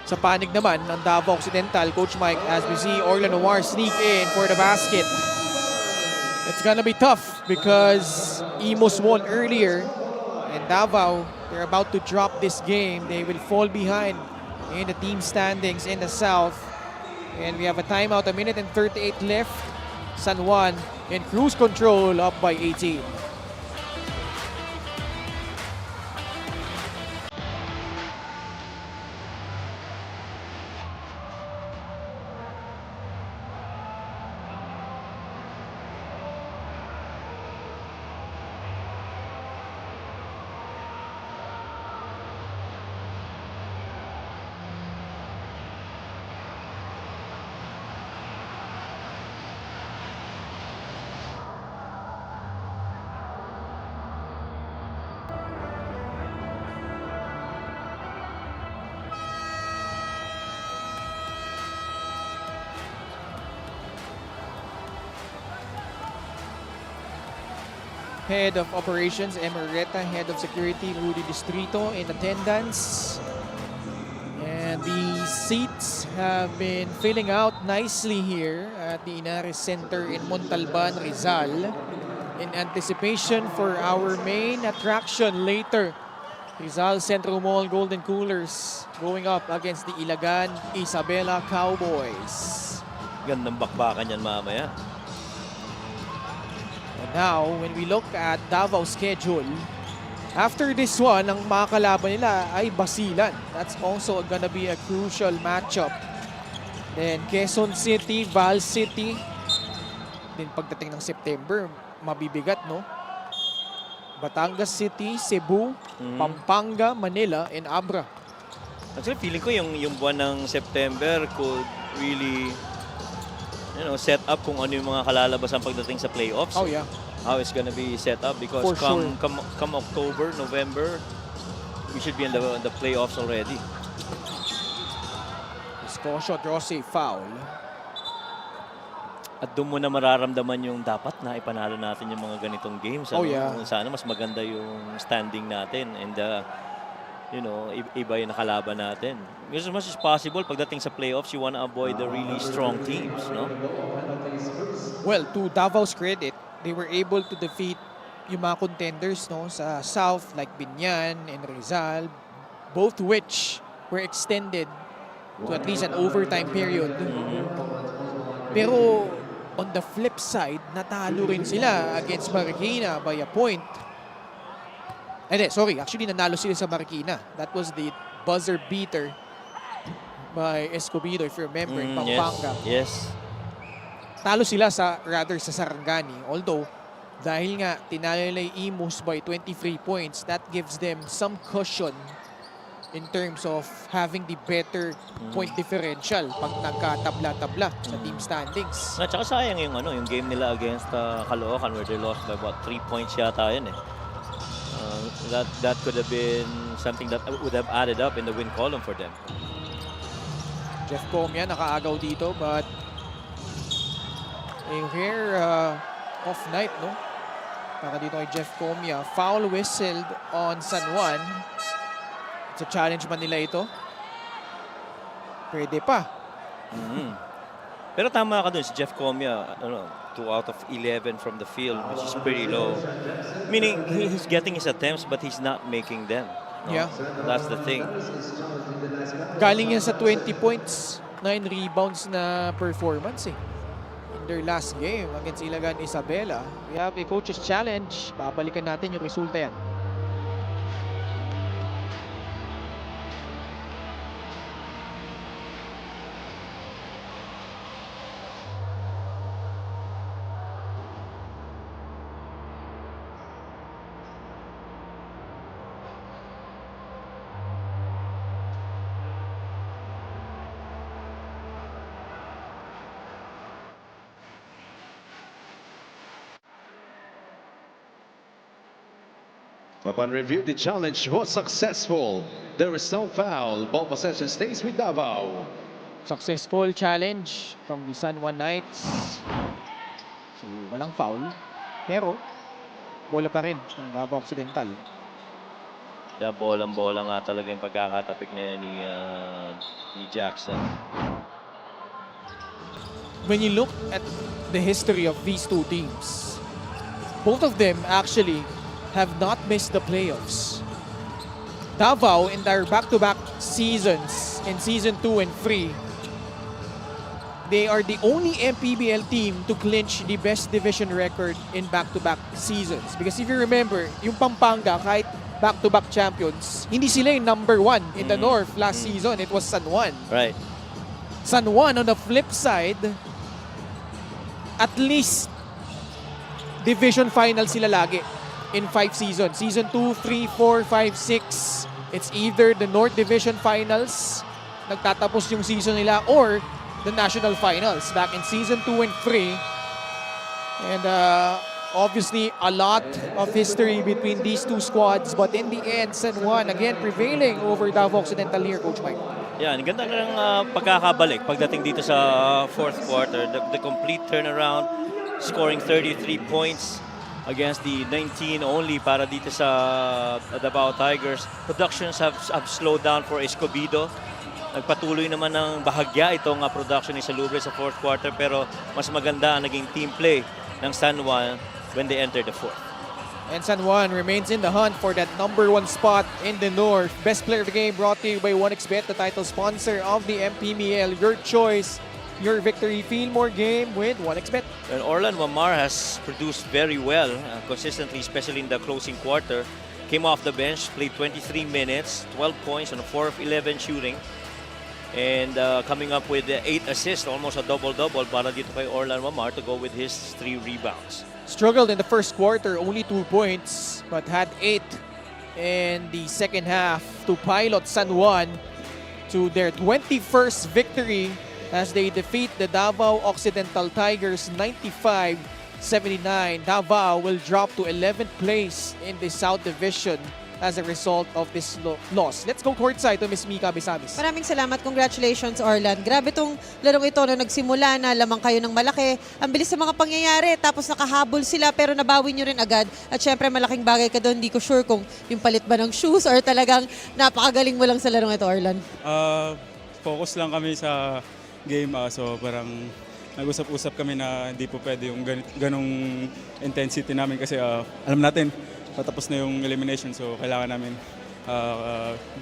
Sa panig naman ng Davao Occidental, Coach Mike, as we see Orlan Omar sneak in for the basket. It's gonna be tough because Imos won earlier and Davao, they're about to drop this game. They will fall behind in the team standings in the South. And we have a timeout, 1 minute and 38 left. San Juan in cruise control, up by 18. Head of Operations, Emerita. Head of Security, Rudy Distrito in attendance. And the seats have been filling out nicely here at the Inares Center in Montalban, Rizal, in anticipation for our main attraction later. Rizal Centro Mall Golden Coolers going up against the Ilagan Isabela Cowboys. Gandang bakbakan yan mamaya. And now, when we look at Davao's schedule, after this one, ang mga kalaban nila ay Basilan. That's also gonna be a crucial matchup. Then Quezon City, Val City. Then pagdating ng September, mabibigat, no? Batangas City, Cebu, Pampanga, Manila, and Abra. Actually, feeling ko yung buwan ng September could really set up kung ano yung mga kalalabasan pagdating sa playoffs. Oh yeah. How it's gonna be set up because For sure. come October, November, we should be in the playoffs already. Escosio draws a foul. At doon mo na mararamdaman yung dapat na ipanalo natin yung mga ganitong games. Oh, yeah. Kung sana mas maganda yung standing natin and iba yung nakalaban natin. Because as much as possible, pagdating sa playoffs, you wanna avoid the really strong teams, no? Well, to Davao's credit, they were able to defeat yung mga contenders, no, sa South like Binyan and Rizal, both which were extended to at least an overtime period. Pero on the flip side, natalo rin sila against Marikina by a point. Actually nanalo sila sa Marikina. That was the buzzer beater by Escobedo, if you remember, in Pampanga. Yes. Talo sila sa Sarangani. Although, dahil nga tinalo nila yung Imus by 23 points, that gives them some cushion in terms of having the better point differential pag nagkatabla-tabla sa team standings. At saka sayang yung game nila against Caloocan where they lost by 3 points yata yun eh. That could have been something that would have added up in the win column for them. Jeff Comia nakaagaw dito, but a rare off night, no? Para dito kay Jeff Comia. Foul whistled on San Juan. It's a challenge man nila ito. Pwede pa. Pero tama ka dun si Jeff Comia, 2 out of 11 from the field, which is pretty low. Meaning, he's getting his attempts, but he's not making them. No? Yeah. That's the thing. Galing yan sa 20 points, 9 rebounds na performance eh. In their last game against Ilagan Isabela. We have a coach's challenge. Babalikan natin yung resulta yan. Upon review, the challenge was successful. There was no foul. Ball possession stays with Davao. Successful challenge from the San Juan Knights. So, walang foul. Pero, bola pa rin ng Davao Occidental. Yeah, bolang-bola nga talaga yung pagkakatapik na ni Jackson. When you look at the history of these two teams, both of them actually have not missed the playoffs. Davao in their back-to-back seasons, in season 2 and 3, they are the only MPBL team to clinch the best division record in back-to-back seasons. Because if you remember, yung Pampanga, kahit back-to-back champions, hindi sila yung number 1 in the North last season. It was San Juan. Right. San Juan, on the flip side, at least division final sila lagi in 5 seasons. Season 2, 3, 4, 5, 6. It's either the North Division Finals, nagtatapos yung season nila, or the National Finals back in Season 2 and 3. And obviously, a lot of history between these two squads. But in the end, San Juan again prevailing over Davao Occidental here, Coach Mike. Yan, ganda ng pagkakabalik pagdating dito sa fourth quarter. The complete turnaround, scoring 33 points. against the 19 only para dito sa Davao Tigers. Productions have slowed down for Escobedo. Nagpatuloy naman ng bahagya itong production ni Salubre sa fourth quarter, pero mas maganda ang naging team play ng San Juan when they entered the fourth. And San Juan remains in the hunt for that #1 spot in the North. Best player of the game brought to you by 1xBet, the title sponsor of the MPBL. Your choice, your victory. Feel more game with 1xBet. And Orlan Wamar has produced very well, consistently, especially in the closing quarter. Came off the bench, played 23 minutes, 12 points on a 4 of 11 shooting. And coming up with 8 assists, almost a double-double para dito kay Orlan Wamar to go with his 3 rebounds. Struggled in the first quarter, only 2 points, but had 8 in the second half to pilot San Juan to their 21st victory as they defeat the Davao Occidental Tigers 95-79. Davao will drop to 11th place in the South Division as a result of this loss. Let's go courtside to Miss Mika Bisamis. Maraming salamat. Congratulations, Orlan. Grabe tong larong ito na nagsimula na lamang kayo ng malaki. Ang bilis sa mga pangyayari. Tapos nakahabol sila pero nabawi nyo rin agad. At syempre malaking bagay ka doon. Hindi ko sure kung yung palit ba ng shoes or talagang napakagaling mo lang sa larong ito, Orlan. Focus lang kami sa game. So parang nag-usap-usap kami na hindi po pwede yung ganong intensity namin kasi alam natin patapos na yung elimination, so kailangan namin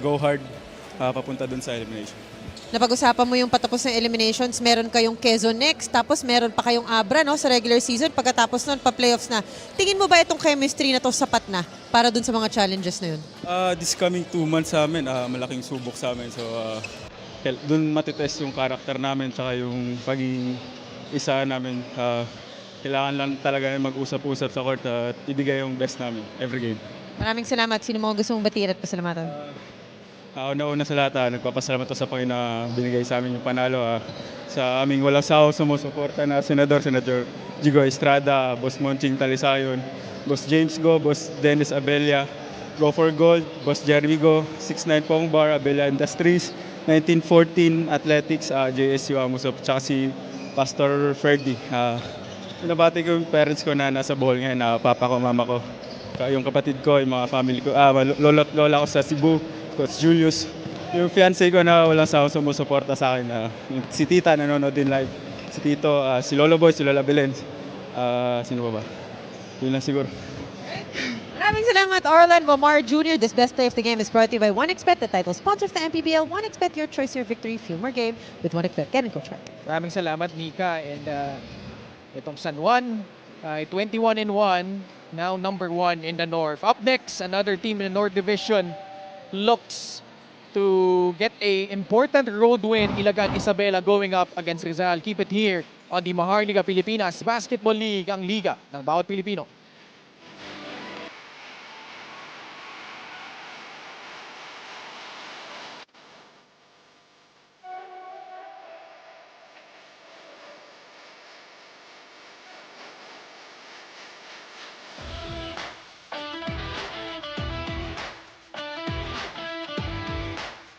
go hard papunta dun sa elimination. Napag-usapan mo yung patapos ng eliminations, meron kayong Quezon next, tapos meron pa kayong Abra no, sa regular season, pagkatapos nun pa-playoffs na. Tingin mo ba itong chemistry na to sapat na para dun sa mga challenges na yun? This coming 2 months sa amin, malaking subok sa amin, so dun matitest yung karakter namin tsaka yung pagiging isa namin. Kailangan lang talaga mag-usap-usap sa court at ibigay yung best namin every game. Maraming salamat. Sino mo gusto mong batiin at pasalamatan? Una sa lahat, nagpapasalamat sa Panginoon na binigay sa amin yung panalo. Sa aming walang sawa sumusuporta na Senador Jigo Estrada, Boss Monching Talisayon, Boss James Go, Boss Dennis Abella, Go for Gold, Boss Jeremy Go, 69 Pong Bar, Abella Industries, 1914 Athletics, JSU Amusop, tsaka si Pastor Ferdy. Pinabati ko yung parents ko na nasa Bohol ngayon, papa ko, mama ko, yung kapatid ko, yung mga family ko, lolo at lola ko sa Cebu, Coach Julius, yung fiancé ko na walang sawang sumusuporta sa akin, si tita nanonood din live, si tito, si Lolo Boy, si Lola Belen, sino ba ba? Yun lang siguro. Maraming salamat, Orlan Wamar Jr. This best play of the game is brought to you by 1xBet, the title sponsor of the MPBL. 1xBet, your choice, your victory. Feel more game with 1xBet. Get in, Coach Mike. Maraming salamat, Mika. And itong San Juan, 21-1, now #1 in the North. Up next, another team in the North Division looks to get a important road win. Ilagan Isabela going up against Rizal. Keep it here on the Maharlika Pilipinas Basketball League, ang liga ng bawat Pilipino.